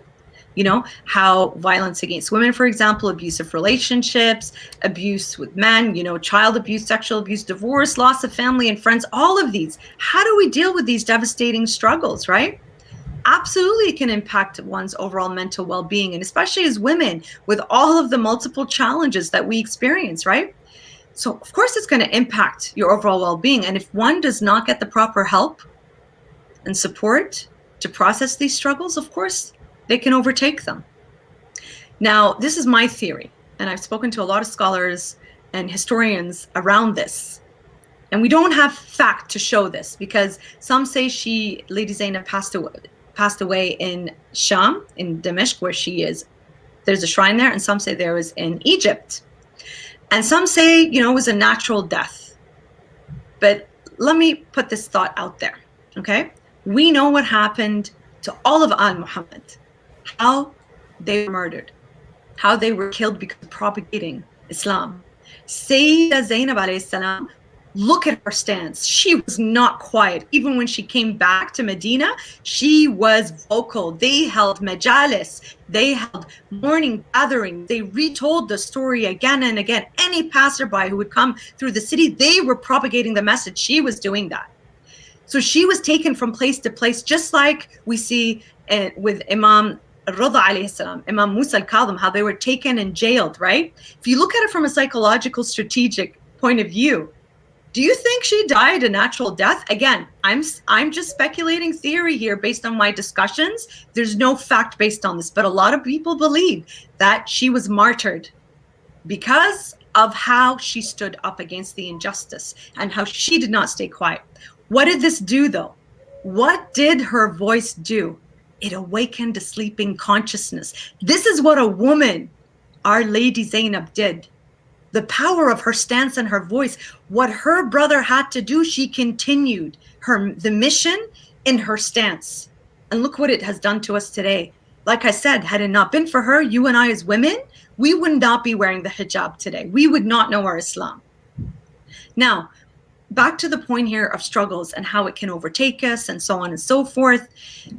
Speaker 2: how violence against women, for example, abusive relationships, abuse with men, child abuse, sexual abuse, divorce, loss of family and friends, all of these. How do we deal with these devastating struggles, right? Absolutely, it can impact one's overall mental well-being, and especially as women with all of the multiple challenges that we experience, right? So of course it's going to impact your overall well-being. And if one does not get the proper help and support to process these struggles, of course they can overtake them. Now, this is my theory, and I've spoken to a lot of scholars and historians around this. And we don't have fact to show this, because some say Lady Zainab passed away in Sham, in Damascus, where she is. There's a shrine there, and some say there was in Egypt. And some say, it was a natural death. But let me put this thought out there, okay? We know what happened to all of Al Muhammad, how they were murdered, how they were killed because of propagating Islam. Sayyidah Zainab alayhi salam, look at her stance. She was not quiet. Even when she came back to Medina, she was vocal. They held majalis. They held morning gatherings. They retold the story again and again. Any passerby who would come through the city, they were propagating the message. She was doing that. So she was taken from place to place, just like we see with Imam Rida alayhi salam, Imam Musa al-Kadhim, how they were taken and jailed, right? If you look at it from a psychological, strategic point of view, do you think she died a natural death? Again, I'm just speculating theory here based on my discussions. There's no fact based on this, but a lot of people believe that she was martyred because of how she stood up against the injustice and how she did not stay quiet. What did this do, though? What did her voice do? It awakened a sleeping consciousness. This is what a woman, Our Lady Zainab, did. The power of her stance and her voice, what her brother had to do, she continued the mission in her stance. And look what it has done to us today. Like I said, had it not been for her, you and I as women, we would not be wearing the hijab today. We would not know our Islam. Now, back to the point here of struggles and how it can overtake us and so on and so forth.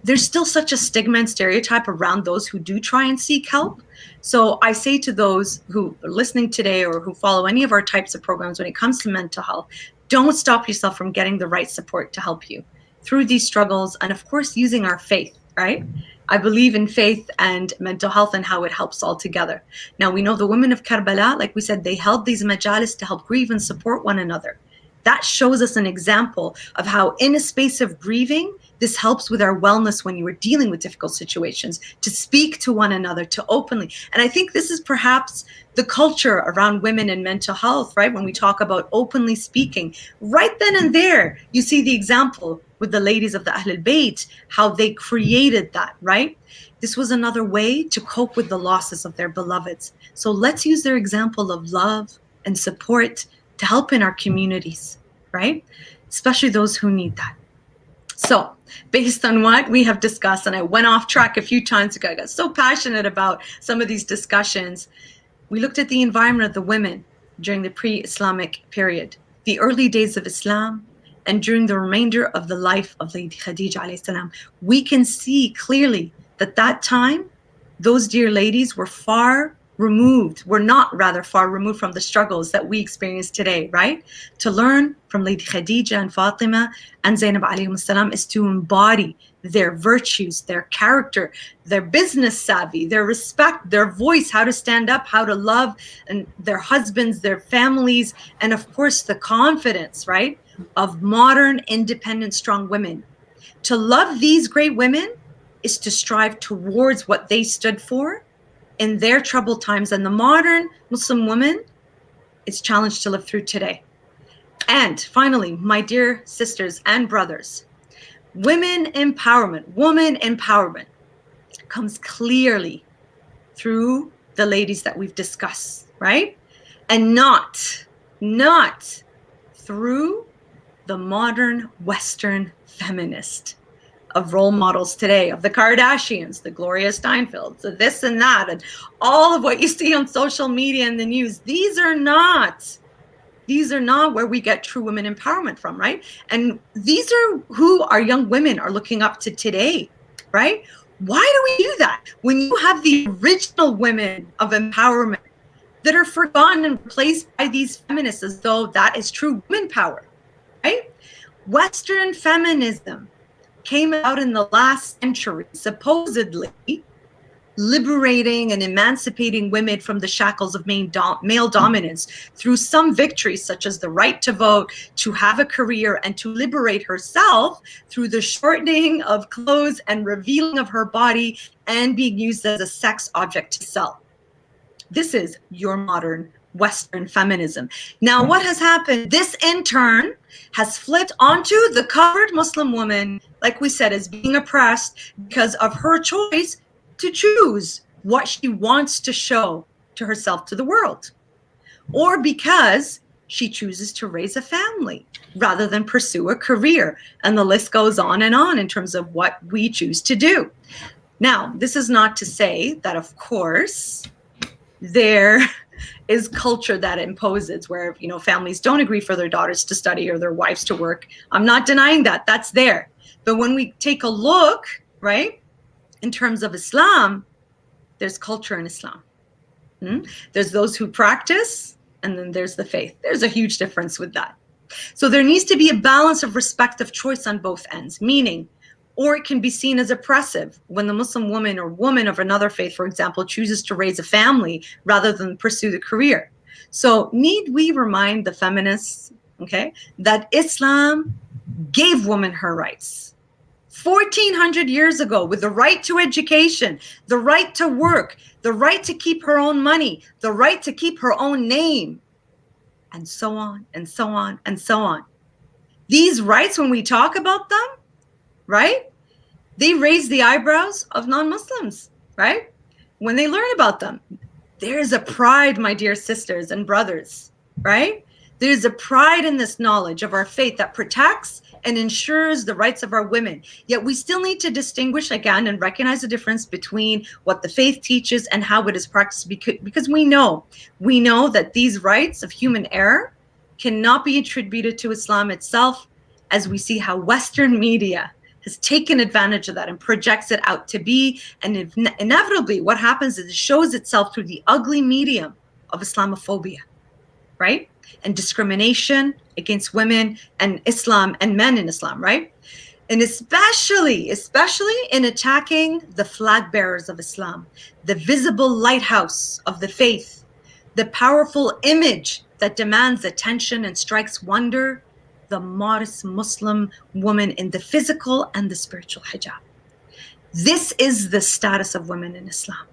Speaker 2: There's still such a stigma and stereotype around those who do try and seek help. So I say to those who are listening today or who follow any of our types of programs when it comes to mental health, don't stop yourself from getting the right support to help you through these struggles. And of course, using our faith, right? I believe in faith and mental health and how it helps all together. Now, we know the women of Karbala, like we said, they held these majalis to help grieve and support one another. That shows us an example of how in a space of grieving, this helps with our wellness when you are dealing with difficult situations, to speak to one another, to openly. And I think this is perhaps the culture around women and mental health, right? When we talk about openly speaking, right then and there, you see the example with the ladies of the Ahlul Bayt, how they created that, right? This was another way to cope with the losses of their beloveds. So let's use their example of love and support to help in our communities, right? Especially those who need that. So based on what we have discussed, and I went off track a few times ago, I got so passionate about some of these discussions. We looked at the environment of the women during the pre-Islamic period, the early days of Islam, and during the remainder of the life of Lady Khadija alayhi salam. We can see clearly that time, those dear ladies were far not rather far removed from the struggles that we experience today, right? To learn from Lady Khadija and Fatima and Zainab alayhim salam is to embody their virtues, their character, their business savvy, their respect, their voice, how to stand up, how to love, and their husbands, their families, and of course the confidence, right, of modern, independent, strong women. To love these great women is to strive towards what they stood for in their troubled times, and the modern Muslim woman is challenged to live through today. And finally, my dear sisters and brothers, woman empowerment comes clearly through the ladies that we've discussed, right? And not through the modern Western feminist of role models today, of the Kardashians, the Gloria Steinfelds, the this and that, and all of what you see on social media and the news. These are not where we get true women empowerment from, right? And these are who our young women are looking up to today, right? Why do we do that? When you have the original women of empowerment that are forgotten and replaced by these feminists as though that is true women power, right? Western feminism came out in the last century, supposedly liberating and emancipating women from the shackles of male dominance through some victories, such as the right to vote, to have a career, and to liberate herself through the shortening of clothes and revealing of her body and being used as a sex object to sell. This is your modern Western feminism. Now, what has happened? This, in turn, has flipped onto the covered Muslim woman, like we said, as being oppressed because of her choice to choose what she wants to show to herself, to the world, or because she chooses to raise a family rather than pursue a career. And the list goes on in terms of what we choose to do. Now, this is not to say that, of course, there is culture that imposes where, families don't agree for their daughters to study or their wives to work. I'm not denying that. That's there. But when we take a look, right, in terms of Islam, there's culture in Islam. There's those who practice, and then there's the faith. There's a huge difference with that. So there needs to be a balance of respect of choice on both ends, meaning, or it can be seen as oppressive when the Muslim woman or woman of another faith, for example, chooses to raise a family rather than pursue the career. So need we remind the feminists, okay, that Islam gave women her rights 1,400 years ago, with the right to education, the right to work, the right to keep her own money, the right to keep her own name, and so on and so on and so on. These rights, when we talk about them, right, they raise the eyebrows of non-Muslims, right? When they learn about them, there's a pride, my dear sisters and brothers, right? There's a pride in this knowledge of our faith that protects and ensures the rights of our women. Yet we still need to distinguish again and recognize the difference between what the faith teaches and how it is practiced, because we know that these rights of human error cannot be attributed to Islam itself, as we see how Western media has taken advantage of that and projects it out to be. And inevitably what happens is it shows itself through the ugly medium of Islamophobia, right? And discrimination against women and Islam and men in Islam, right? And especially in attacking the flag bearers of Islam, the visible lighthouse of the faith, the powerful image that demands attention and strikes wonder, the modest Muslim woman in the physical and the spiritual hijab. This is the status of women in Islam.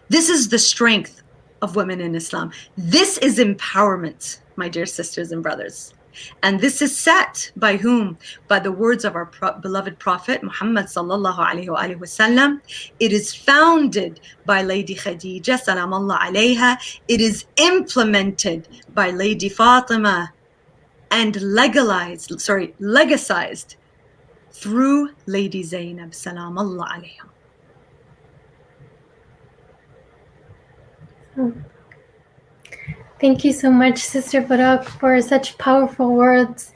Speaker 2: This is the strength of women in Islam. This is empowerment, my dear sisters and brothers. And this is set by whom? By the words of our beloved Prophet Muhammad sallallahu alaihi wasallam. It is founded by Lady Khadija salamallah alayha. It is implemented by Lady Fatima and legalized through Lady Zainab salamallah alayha.
Speaker 1: Thank you so much, Sister Berak, for such powerful words.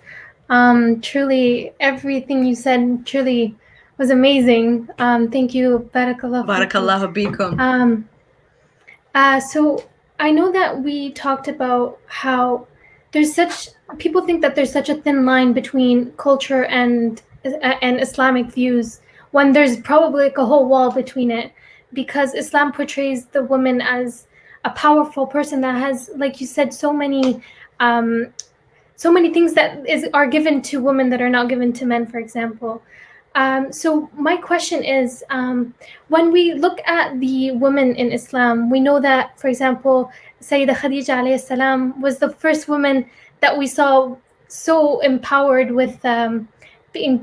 Speaker 1: Truly, everything you said truly was amazing. Thank you, Barakallahu
Speaker 2: Barakallahu bikum.
Speaker 1: So I know that we talked about how people think that there's such a thin line between culture and Islamic views, when there's probably like a whole wall between it, because Islam portrays the woman as a powerful person that has, like you said, um, so many things that are given to women that are not given to men, for example. So my question is, when we look at the women in Islam, we know that, for example, Sayyidah Khadija alayhi salam was the first woman that we saw so empowered with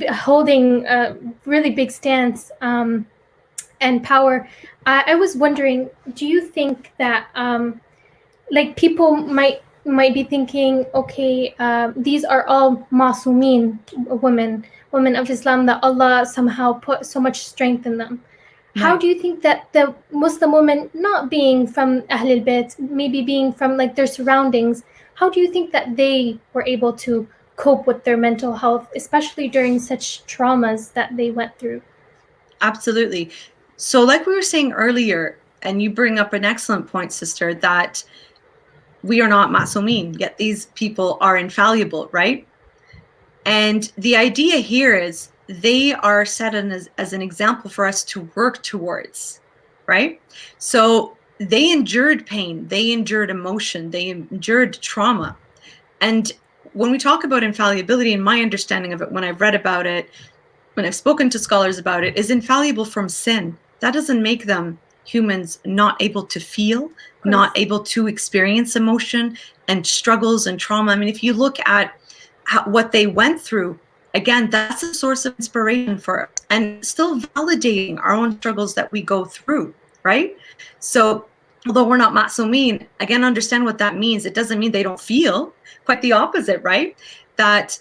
Speaker 1: holding a really big stance and power. I was wondering, do you think that like people might be thinking, okay, these are all masumeen women of Islam, that Allah somehow put so much strength in them. How do you think that the Muslim women, not being from Ahlul Bayt, maybe being from like their surroundings, how do you think that they were able to cope with their mental health, especially during such traumas that they went through?
Speaker 2: Absolutely. So like we were saying earlier, and you bring up an excellent point, sister, that we are not masumeen, yet these people are infallible, right? And the idea here is they are set as an example for us to work towards, right? So they endured pain, they endured emotion, they endured trauma. And when we talk about infallibility, and my understanding of it, when I've read about it, when I've spoken to scholars about it, is infallible from sin. That doesn't make them humans not able to feel, not able to experience emotion and struggles and trauma. I mean, if you look at what they went through, again, that's a source of inspiration for us, and still validating our own struggles that we go through, right? So although we're not masumeen, again, understand what that means. It doesn't mean they don't feel. Quite the opposite, right? That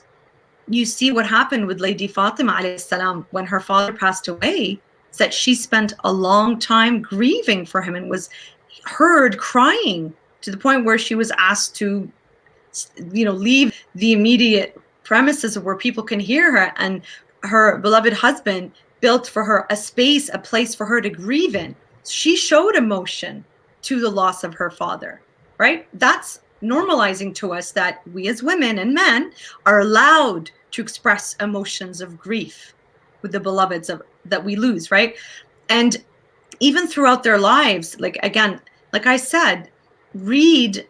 Speaker 2: you see what happened with Lady Fatima alayhi salam when her father passed away, that she spent a long time grieving for him and was heard crying to the point where she was asked to, leave the immediate premises where people can hear her, and her beloved husband built for her a space, a place for her to grieve in. She showed emotion to the loss of her father, right? That's normalizing to us that we as women and men are allowed to express emotions of grief with the beloveds that we lose, right? And even throughout their lives, like I said, read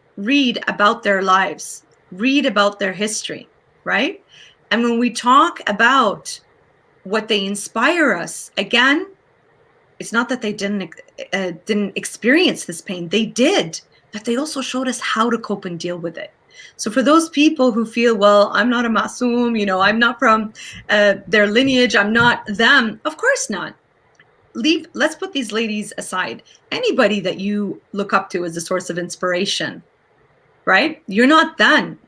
Speaker 2: about their lives, read about their history, right? And when we talk about what they inspire us, again, it's not that they didn't experience this pain. They did, but they also showed us how to cope and deal with it. So for those people who feel, well, I'm not a masoom, I'm not from their lineage, I'm not them, of course not. Let's put these ladies aside. Anybody that you look up to as a source of inspiration, right? You're not them,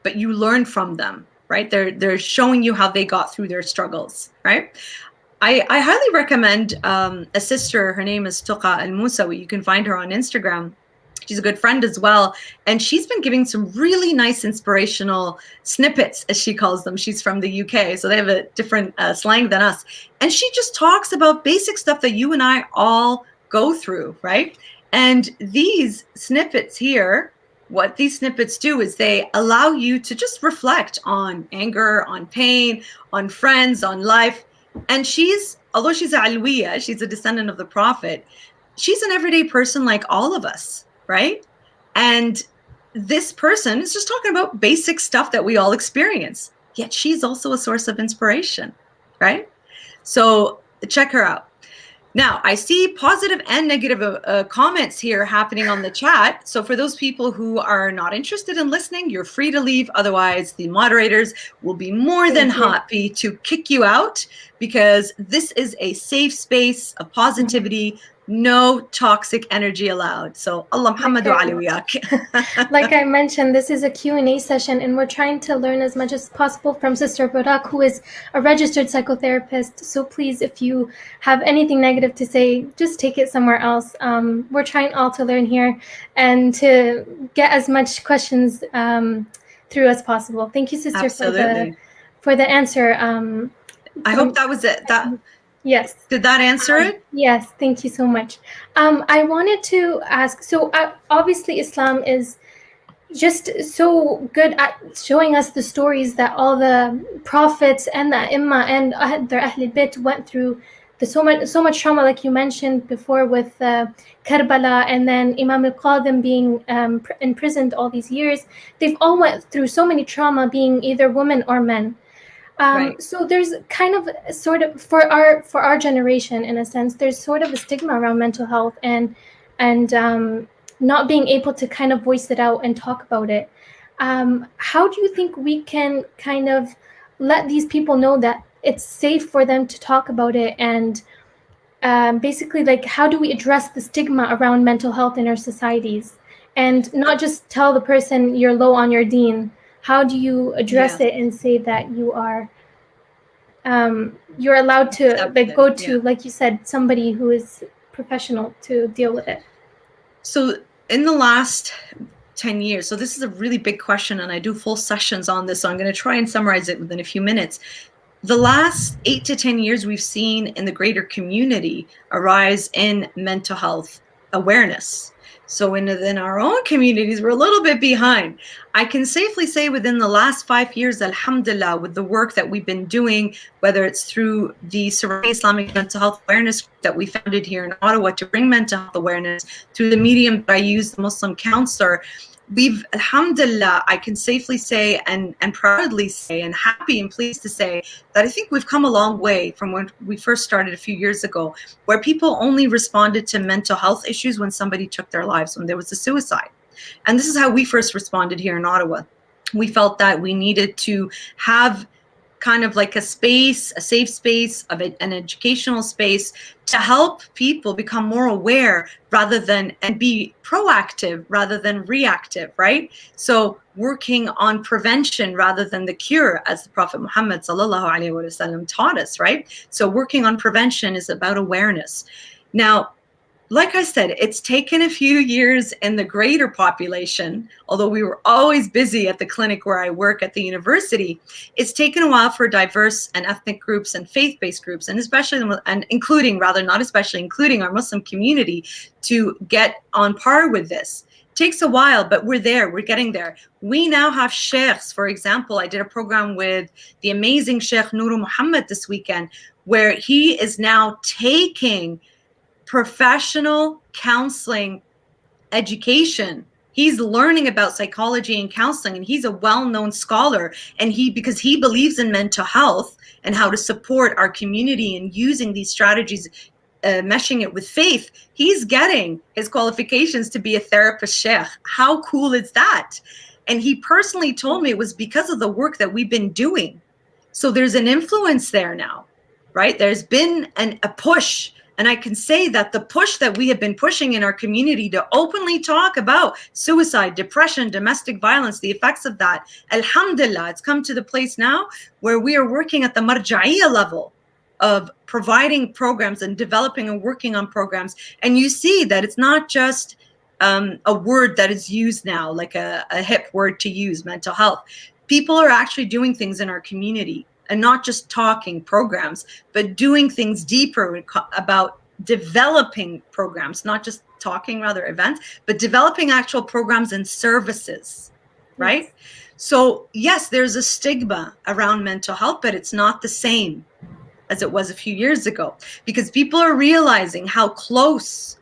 Speaker 2: but you learn from them, right? They're showing you how they got through their struggles, right? I highly recommend a sister. Her name is Tuqa Al-Musawi. You can find her on Instagram. She's a good friend as well. And she's been giving some really nice inspirational snippets, as she calls them. She's from the UK, so they have a different slang than us. And she just talks about basic stuff that you and I all go through, right? And these snippets here, what these snippets do is they allow you to just reflect on anger, on pain, on friends, on life. And although she's a Alwiya, she's a descendant of the Prophet, she's an everyday person like all of us, right? And this person is just talking about basic stuff that we all experience, yet she's also a source of inspiration, right? So check her out. Now, I see positive and negative comments here happening on the chat. So for those people who are not interested in listening, you're free to leave. Otherwise, the moderators will be more than happy to kick you out, because this is a safe space of positivity. No toxic energy allowed. So Allah Muhammadu Aliwiyak.
Speaker 1: Like I mentioned, this is a Q&A session, and we're trying to learn as much as possible from Sister Berak, who is a registered psychotherapist. So please, if you have anything negative to say, just take it somewhere else. We're trying all to learn here and to get as much questions through as possible. Thank you, Sister,
Speaker 2: Absolutely.
Speaker 1: for the answer.
Speaker 2: I hope that was it.
Speaker 1: Yes.
Speaker 2: Did that answer it?
Speaker 1: Yes, thank you so much. I wanted to ask, so obviously Islam is just so good at showing us the stories that all the prophets and the Imma and their Ahl Bayt went through, the so much trauma, like you mentioned before, with Karbala, and then Imam al-Qadim being imprisoned all these years. They've all went through so many trauma, being either women or men.
Speaker 2: Right.
Speaker 1: So there's kind of sort of for our generation, in a sense, there's sort of a stigma around mental health and not being able to kind of voice it out and talk about it. How do you think we can kind of let these people know that it's safe for them to talk about it, and basically, like, how do we address the stigma around mental health in our societies, and not just tell the person you're low on your deen? How do you address it and say that you're allowed to like go to, like you said, somebody who is professional to deal with it?
Speaker 2: So in the last 10 years, so this is a really big question, and I do full sessions on this, so I'm going to try and summarize it within a few minutes. The last 8 to 10 years, we've seen in the greater community a rise in mental health awareness. So within our own communities, we're a little bit behind. I can safely say within the last 5 years, alhamdulillah, with the work that we've been doing, whether it's through the Serenity Islamic Mental Health Awareness that we founded here in Ottawa to bring mental health awareness, through the medium that I use, the Muslim Counsellor, we've, alhamdulillah, I can safely say and proudly say and happy and pleased to say that I think we've come a long way from when we first started a few years ago, where people only responded to mental health issues when somebody took their lives, when there was a suicide. And this is how we first responded here in Ottawa. We felt that we needed to have kind of like a space, a safe space, of an educational space to help people become more aware rather than, and be proactive rather than reactive, right? So working on prevention rather than the cure, as the Prophet Muhammad sallallahu alaihi wasallam taught us, right? So working on prevention is about awareness. Now, like I said, it's taken a few years in the greater population, although we were always busy at the clinic where I work at the university. It's taken a while for diverse and ethnic groups and faith-based groups, and especially, and including, rather not especially, including our Muslim community, to get on par with this. It takes a while, but we're there, we're getting there. We now have sheikhs. For example, I did a program with the amazing Sheikh Nuru Muhammad this weekend, where he is now taking professional counseling education. He's learning about psychology and counseling, and he's a well-known scholar, and because he believes in mental health and how to support our community and using these strategies, meshing it with faith, he's getting his qualifications to be a therapist sheikh. How cool is that? And he personally told me it was because of the work that we've been doing. So there's an influence there now, right? There's been a push. And I can say that the push that we have been pushing in our community to openly talk about suicide, depression, domestic violence, the effects of that, alhamdulillah, it's come to the place now where we are working at the marja'iyya level of providing programs and developing and working on programs. And you see that it's not just a word that is used now, like a hip word to use, mental health. People are actually doing things in our community, and not just talking programs, but doing things deeper about developing programs, not just talking, rather events, but developing actual programs and services, right? Yes. So yes, there's a stigma around mental health, but it's not the same as it was a few years ago, because people are realizing how close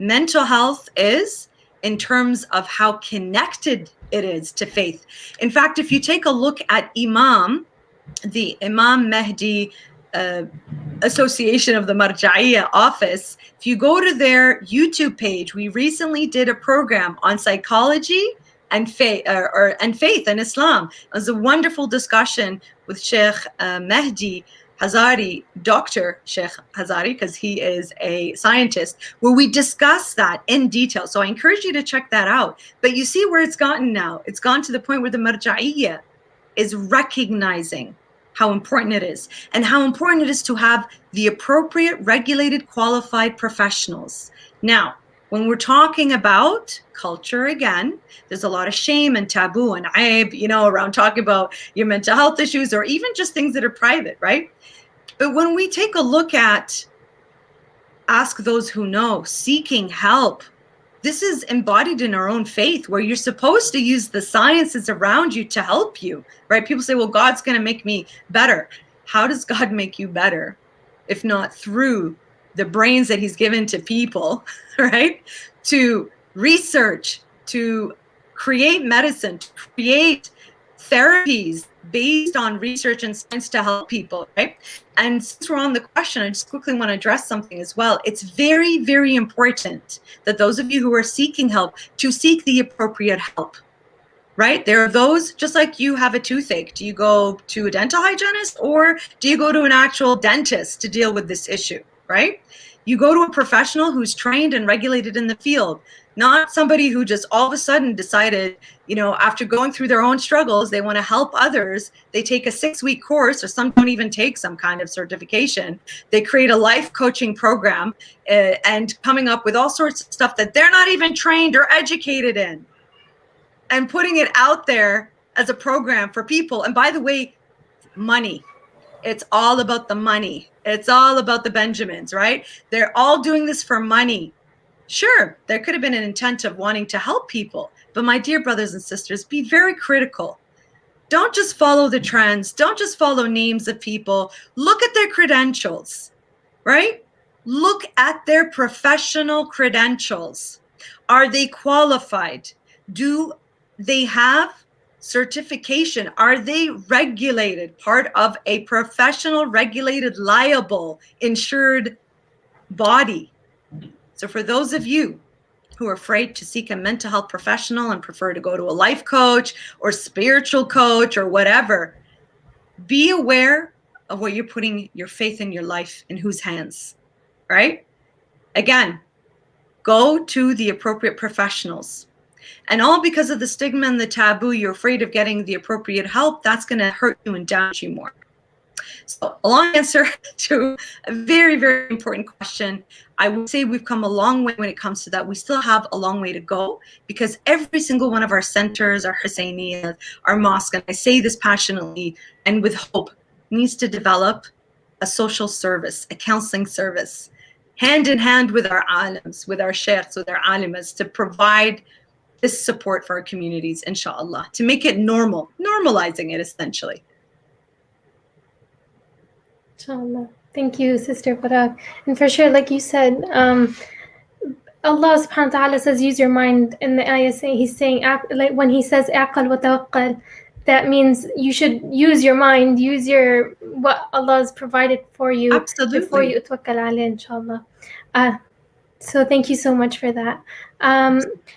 Speaker 2: mental health is in terms of how connected it is to faith. In fact, if you take a look at the Imam Mahdi Association of the Marja'iyya office, if you go to their YouTube page, we recently did a program on psychology and faith, and faith and Islam. It was a wonderful discussion with Sheikh Mahdi Hazari, Dr. Sheikh Hazari, because he is a scientist, where we discuss that in detail. So I encourage you to check that out. But you see where it's gotten now. It's gone to the point where the Marja'iyya is recognizing how important it is, and how important it is to have the appropriate, regulated, qualified professionals. Now, when we're talking about culture, again, there's a lot of shame and taboo and aib, around talking about your mental health issues, or even just things that are private, right? But when we take a look at ask those who know, seeking help, this is embodied in our own faith, where you're supposed to use the sciences around you to help you, right? People say, well, God's going to make me better. How does God make you better if not through the brains that he's given to people, right? To research, to create medicine, to create therapies based on research and science to help people, right? And since we're on the question, I just quickly want to address something as well. It's very, very important that those of you who are seeking help to seek the appropriate help, right? There are those, just like you have a toothache. Do you go to a dental hygienist or do you go to an actual dentist to deal with this issue, right? You go to a professional who's trained and regulated in the field, not somebody who just all of a sudden decided, you know, after going through their own struggles, they want to help others. They take a 6-week course, or some don't even take some kind of certification. They create a life coaching program and coming up with all sorts of stuff that they're not even trained or educated in, and putting it out there as a program for people. And by the way, money. It's all about the money. It's all about the Benjamins, right? They're all doing this for money. Sure, there could have been an intent of wanting to help people, but my dear brothers and sisters, be very critical. Don't just follow the trends. Don't just follow names of people. Look at their credentials, right? Look at their professional credentials. Are they qualified? Do they have certification? Are they regulated, part of a professional, regulated, liable, insured body? So for those of you who are afraid to seek a mental health professional and prefer to go to a life coach or spiritual coach or whatever, be aware of what you're putting your faith in your life in whose hands, right? Again, go to the appropriate professionals. And all because of the stigma and the taboo, you're afraid of getting the appropriate help. That's going to hurt you and damage you more. So a long answer to a very, very important question. I would say we've come a long way when it comes to that. We still have a long way to go, because every single one of our centers, our Hussainiyas, our mosque, and I say this passionately and with hope, needs to develop a social service, a counseling service, hand in hand with our alims, with our sheikhs, with our alimas, to provide this support for our communities, inshallah, to make it normal, normalizing it essentially.
Speaker 1: Inshallah. Thank you, Sister Berak. And for sure, like you said, Allah subhanahu wa ta'ala says, use your mind. In the ayah, he's saying, like when he says, aqal wa tawakkal, that means you should use your mind, use your what Allah has provided for you.
Speaker 2: Absolutely.
Speaker 1: Before you tawakkal alayh, inshallah. So thank you so much for that.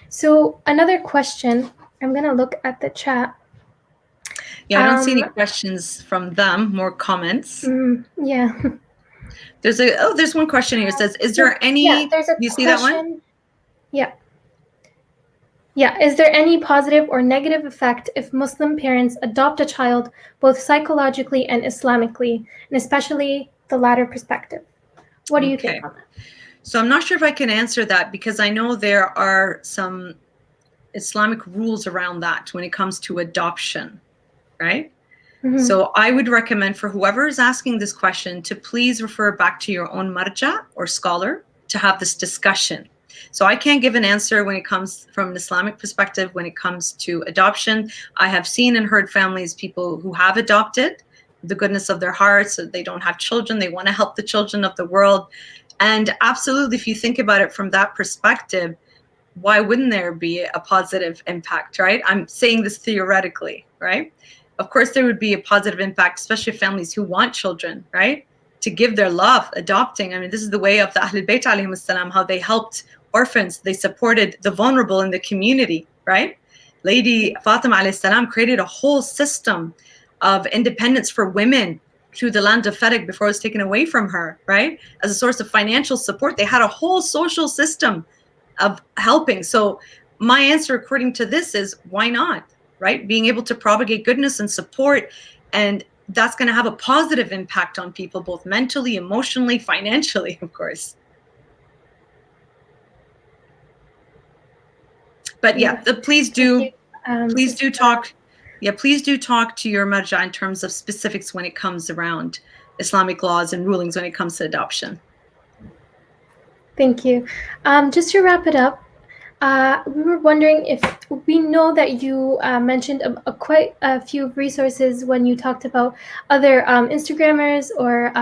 Speaker 1: So another question, I'm going to look at the chat.
Speaker 2: Yeah, I don't see any questions from them, more comments.
Speaker 1: Yeah.
Speaker 2: There's one question here. It says, is there any, you see that one?
Speaker 1: Yeah. Yeah. Is there any positive or negative effect if Muslim parents adopt a child, both psychologically and Islamically, and especially the latter perspective? What do you think on that?
Speaker 2: So I'm not sure if I can answer that, because I know there are some Islamic rules around that when it comes to adoption, right? Mm-hmm. So I would recommend for whoever is asking this question to please refer back to your own marja or scholar to have this discussion. So I can't give an answer when it comes from an Islamic perspective when it comes to adoption. I have seen and heard families, people who have adopted, the goodness of their hearts, so they don't have children, they want to help the children of the world. And absolutely, if you think about it from that perspective, why wouldn't there be a positive impact, right? I'm saying this theoretically, right? Of course, there would be a positive impact, especially families who want children, right? To give their love, adopting. I mean, this is the way of the Ahlul Bayt alayhim as-salam, how they helped orphans, they supported the vulnerable in the community, right? Lady Fatima alayhi salam created a whole system of independence for women through the land of Fadak before it was taken away from her, right? As a source of financial support. They had a whole social system of helping. So my answer according to this is, why not, right? Being able to propagate goodness and support, and that's going to have a positive impact on people, both mentally, emotionally, financially, of course. But yeah, please do talk yeah, please do talk to your marja in terms of specifics when it comes around Islamic laws and rulings when it comes to adoption.
Speaker 1: Thank you. Just to wrap it up, we were wondering if we know that you mentioned quite a few resources when you talked about other Instagrammers or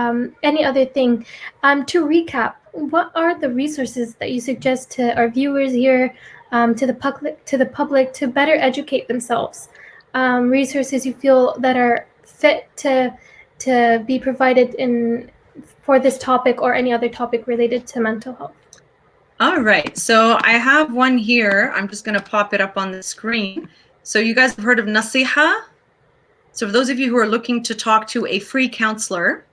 Speaker 1: any other thing. To recap, what are the resources that you suggest to our viewers here, to the public, to better educate themselves? Resources you feel that are fit to be provided for this topic or any other topic related to mental health.
Speaker 2: All right, so I have one here. I'm just going to pop it up on the screen. So you guys have heard of Nasiha? So for those of you who are looking to talk to a free counselor,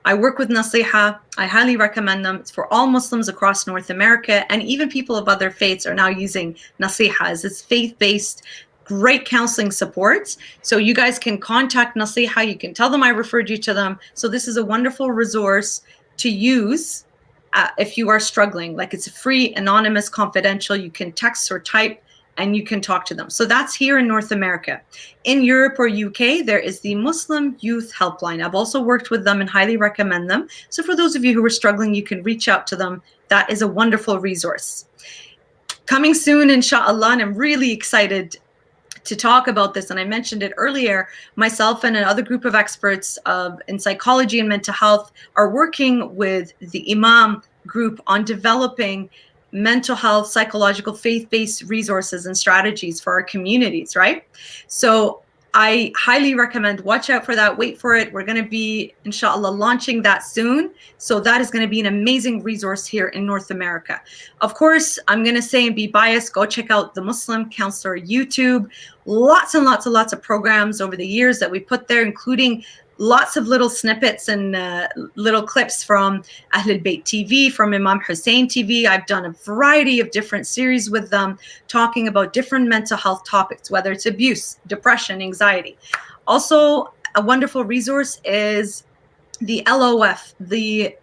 Speaker 2: I work with Nasiha. I highly recommend them. It's for all Muslims across North America, and even people of other faiths are now using Nasiha as it's faith-based, great counseling support. So you guys can contact Nasiha. You can tell them I referred you to them. So this is a wonderful resource to use if you are struggling. Like, it's free, anonymous, confidential. You can text or type and you can talk to them. So that's here in North America. In Europe or UK, there is the Muslim Youth Helpline. I've also worked with them and highly recommend them. So for those of you who are struggling, you can reach out to them. That is a wonderful resource. Coming soon, inshallah, and I'm really excited to talk about this. And I mentioned it earlier, myself and another group of experts in psychology and mental health are working with the Imam group on developing mental health, psychological, faith-based resources and strategies for our communities, right? So I highly recommend, watch out for that, wait for it. We're going to be, inshallah, launching that soon. So that is going to be an amazing resource here in North America. Of course, I'm going to say and be biased, go check out the Muslim Counsellor YouTube. Lots and lots and lots of programs over the years that we put there, including lots of little snippets and little clips from Ahlul Bayt TV, from Imam Hussain TV. I've done a variety of different series with them talking about different mental health topics, whether it's abuse, depression, anxiety. Also, a wonderful resource is the LOF,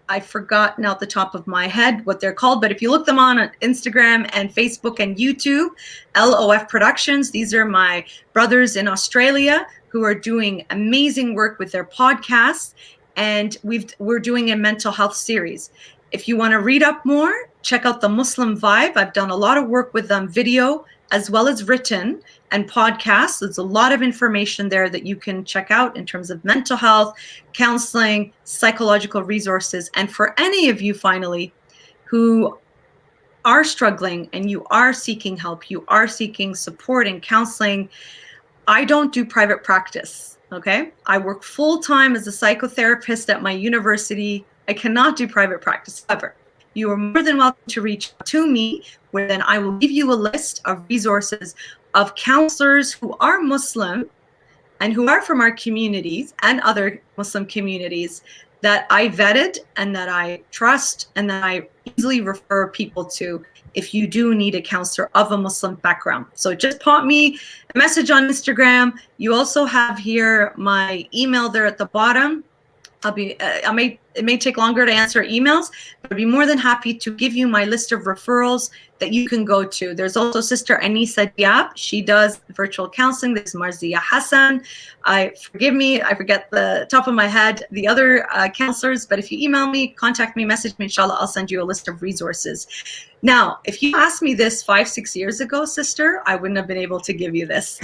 Speaker 2: I forgot now at the top of my head what they're called, but if you look them on Instagram and Facebook and YouTube, LOF Productions, these are my brothers in Australia who are doing amazing work with their podcasts, and we're doing a mental health series. If you want to read up more, check out the Muslim Vibe. I've done a lot of work with them, video as well as written and podcasts. There's a lot of information there that you can check out in terms of mental health, counseling, psychological resources. And for any of you, finally, who are struggling and you are seeking help, you are seeking support and counseling, I don't do private practice, okay? I work full-time as a psychotherapist at my university. I cannot do private practice. However, you are more than welcome to reach out to me, where then I will give you a list of resources of counselors who are Muslim and who are from our communities and other Muslim communities that I vetted and that I trust and that I easily refer people to if you do need a counselor of a Muslim background. So just pop me a message on Instagram. You also have here my email there at the bottom. It may take longer to answer emails, but I'd be more than happy to give you my list of referrals that you can go to. There's also Sister Anisa Diab. She does virtual counseling. There's Marzia Hassan. Forgive me, I forget the top of my head the other counselors, but if you email me, contact me, message me, inshallah, I'll send you a list of resources. Now, if you asked me this 5-6 years ago, sister, I wouldn't have been able to give you this.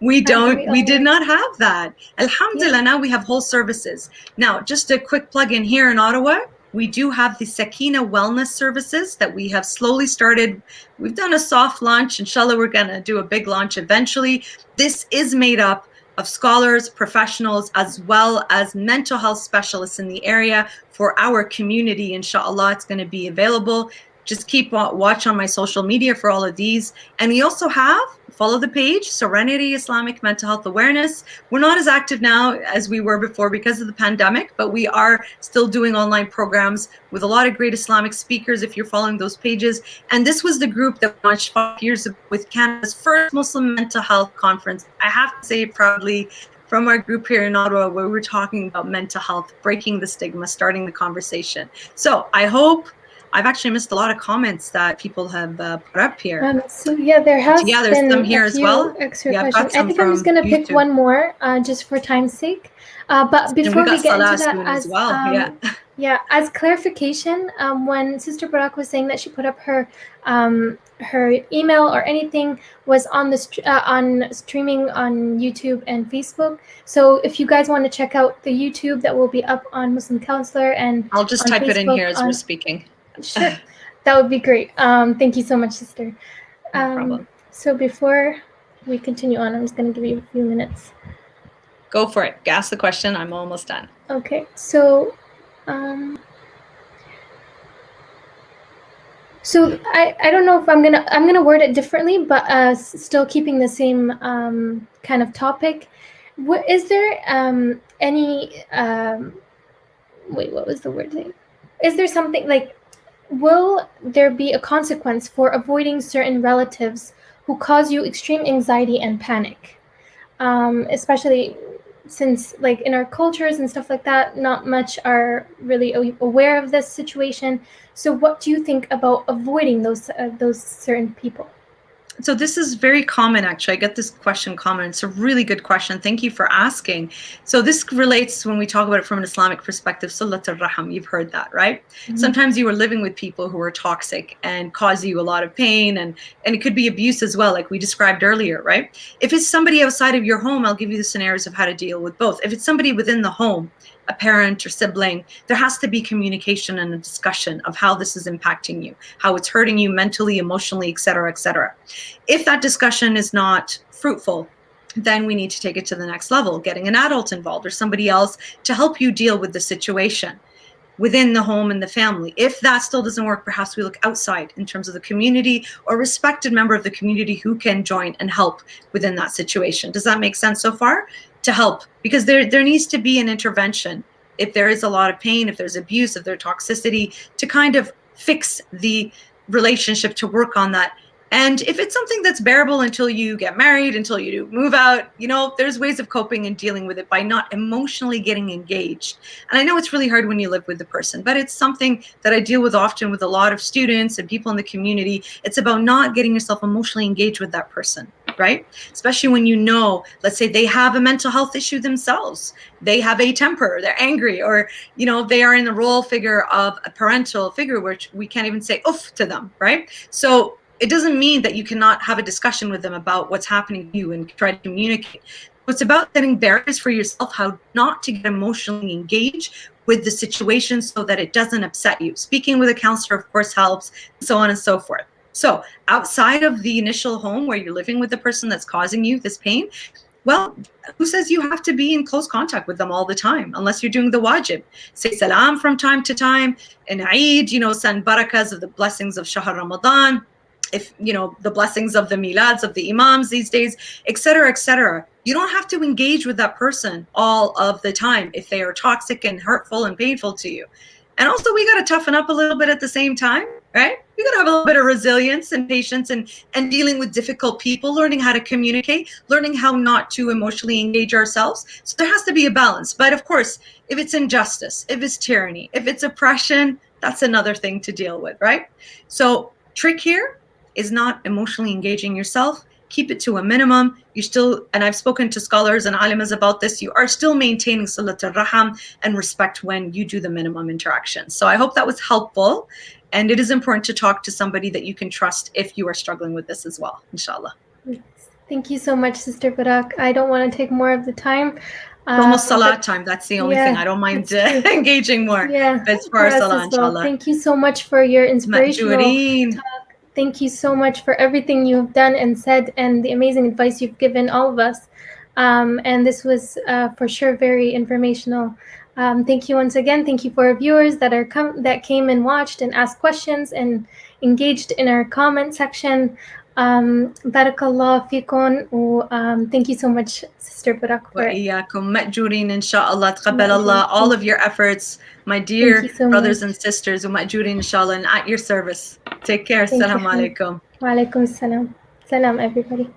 Speaker 2: We did not have that. Alhamdulillah, yeah. Now we have whole services. Now, just a quick plug in here in Ottawa, we do have the Sakina Wellness Services that we have slowly started. We've done a soft launch. Inshallah, we're going to do a big launch eventually. This is made up of scholars, professionals, as well as mental health specialists in the area for our community. Inshallah, it's going to be available. Just keep watch on my social media for all of these. And we also have, follow the page, Serenity Islamic Mental Health Awareness. We're not as active now as we were before because of the pandemic, but we are still doing online programs with a lot of great Islamic speakers if you're following those pages. And this was the group that launched 5 years ago with Canada's first Muslim mental health conference. I have to say proudly, from our group here in Ottawa, where we're talking about mental health, breaking the stigma, starting the conversation. So I hope I've actually missed a lot of comments that people have put up here.
Speaker 1: So yeah, there has
Speaker 2: there's
Speaker 1: been
Speaker 2: some here
Speaker 1: a
Speaker 2: as
Speaker 1: few
Speaker 2: well.
Speaker 1: extra
Speaker 2: Yeah, I've
Speaker 1: questions.
Speaker 2: got some
Speaker 1: I think I'm just
Speaker 2: from
Speaker 1: gonna pick
Speaker 2: YouTube.
Speaker 1: one more just for time's sake. But
Speaker 2: And
Speaker 1: before
Speaker 2: we
Speaker 1: we
Speaker 2: got
Speaker 1: get
Speaker 2: Salah
Speaker 1: into that,
Speaker 2: soon as well.
Speaker 1: yeah, as clarification, when Sister Berak was saying that she put up her email or anything was on the on streaming on YouTube and Facebook. So if you guys want to check out the YouTube, that will be up on Muslim Counsellor and
Speaker 2: I'll just
Speaker 1: on
Speaker 2: type
Speaker 1: Facebook,
Speaker 2: it in here as we're speaking.
Speaker 1: Sure, that would be great. Thank you so much, Sister.
Speaker 2: No problem.
Speaker 1: So before we continue on, I'm just going to give you a few minutes.
Speaker 2: Go for it. Ask the question. I'm almost done.
Speaker 1: Okay, so I don't know if I'm gonna word it differently, but still keeping the same kind of topic. Is there any wait, what was the word thing? Is there something like, will there be a consequence for avoiding certain relatives who cause you extreme anxiety and panic? Especially since, like, in our cultures and stuff like that, not much are really aware of this situation. So what do you think about avoiding those certain people?
Speaker 2: So this is very common, actually. I get this question common. It's a really good question. Thank you for asking. So this relates when we talk about it from an Islamic perspective. Sulat al-Raham, you've heard that, right? Mm-hmm. Sometimes you are living with people who are toxic and cause you a lot of pain, and it could be abuse as well, like we described earlier, right? If it's somebody outside of your home, I'll give you the scenarios of how to deal with both. If it's somebody within the home, a parent or sibling, there has to be communication and a discussion of how this is impacting you, how it's hurting you mentally, emotionally, et cetera, et cetera. If that discussion is not fruitful, then we need to take it to the next level, getting an adult involved or somebody else to help you deal with the situation within the home and the family. If that still doesn't work, perhaps we look outside in terms of the community or respected member of the community who can join and help within that situation. Does that make sense so far? To help, because there needs to be an intervention. If there is a lot of pain, if there's abuse, if there's toxicity, to kind of fix the relationship, to work on that. And if it's something that's bearable until you get married, until you move out, there's ways of coping and dealing with it by not emotionally getting engaged. And I know it's really hard when you live with the person, but it's something that I deal with often with a lot of students and people in the community. It's about not getting yourself emotionally engaged with that person, right? Especially when let's say they have a mental health issue themselves. They have a temper, they're angry, or, they are in the role figure of a parental figure, which we can't even say oof to them, right? So it doesn't mean that you cannot have a discussion with them about what's happening to you and try to communicate. It's about setting barriers for yourself, how not to get emotionally engaged with the situation so that it doesn't upset you. Speaking with a counselor, of course, helps, so on and so forth. So outside of the initial home where you're living with the person that's causing you this pain, well, who says you have to be in close contact with them all the time, unless you're doing the wajib? Say salam from time to time, and Eid, send barakas of the blessings of Shahr Ramadan, if the blessings of the milads of the imams these days, et cetera, et cetera. You don't have to engage with that person all of the time if they are toxic and hurtful and painful to you. And also, we got to toughen up a little bit at the same time, right? We got to have a little bit of resilience and patience and dealing with difficult people, learning how to communicate, learning how not to emotionally engage ourselves. So there has to be a balance. But of course, if it's injustice, if it's tyranny, if it's oppression, that's another thing to deal with, right? So trick here is not emotionally engaging yourself. Keep it to a minimum. You still, and I've spoken to scholars and alimas about this, you are still maintaining salat al-raham and respect when you do the minimum interaction. So I hope that was helpful. And it is important to talk to somebody that you can trust if you are struggling with this as well, inshallah.
Speaker 1: Thank you so much, Sister Berak. I don't want to take more of the time.
Speaker 2: It's almost salat time. That's the only thing. I don't mind engaging more.
Speaker 1: Yeah,
Speaker 2: that's for our salah, inshallah.
Speaker 1: Thank you so much for your inspirational talk. Thank you so much for everything you've done and said, and the amazing advice you've given all of us. And this was for sure very informational. Thank you once again. Thank you for our viewers that came and watched and asked questions and engaged in our comment section. Barakallah fikum. Thank you so much, Sister Berak.
Speaker 2: وإياكم مأجورين إن شاء الله. تقبل الله all of your efforts, my dear brothers and sisters. ومأجورين إن شاء الله, and at your service. Take care. Assalamu alaikum.
Speaker 1: Wa alaikum salam. Salam, everybody.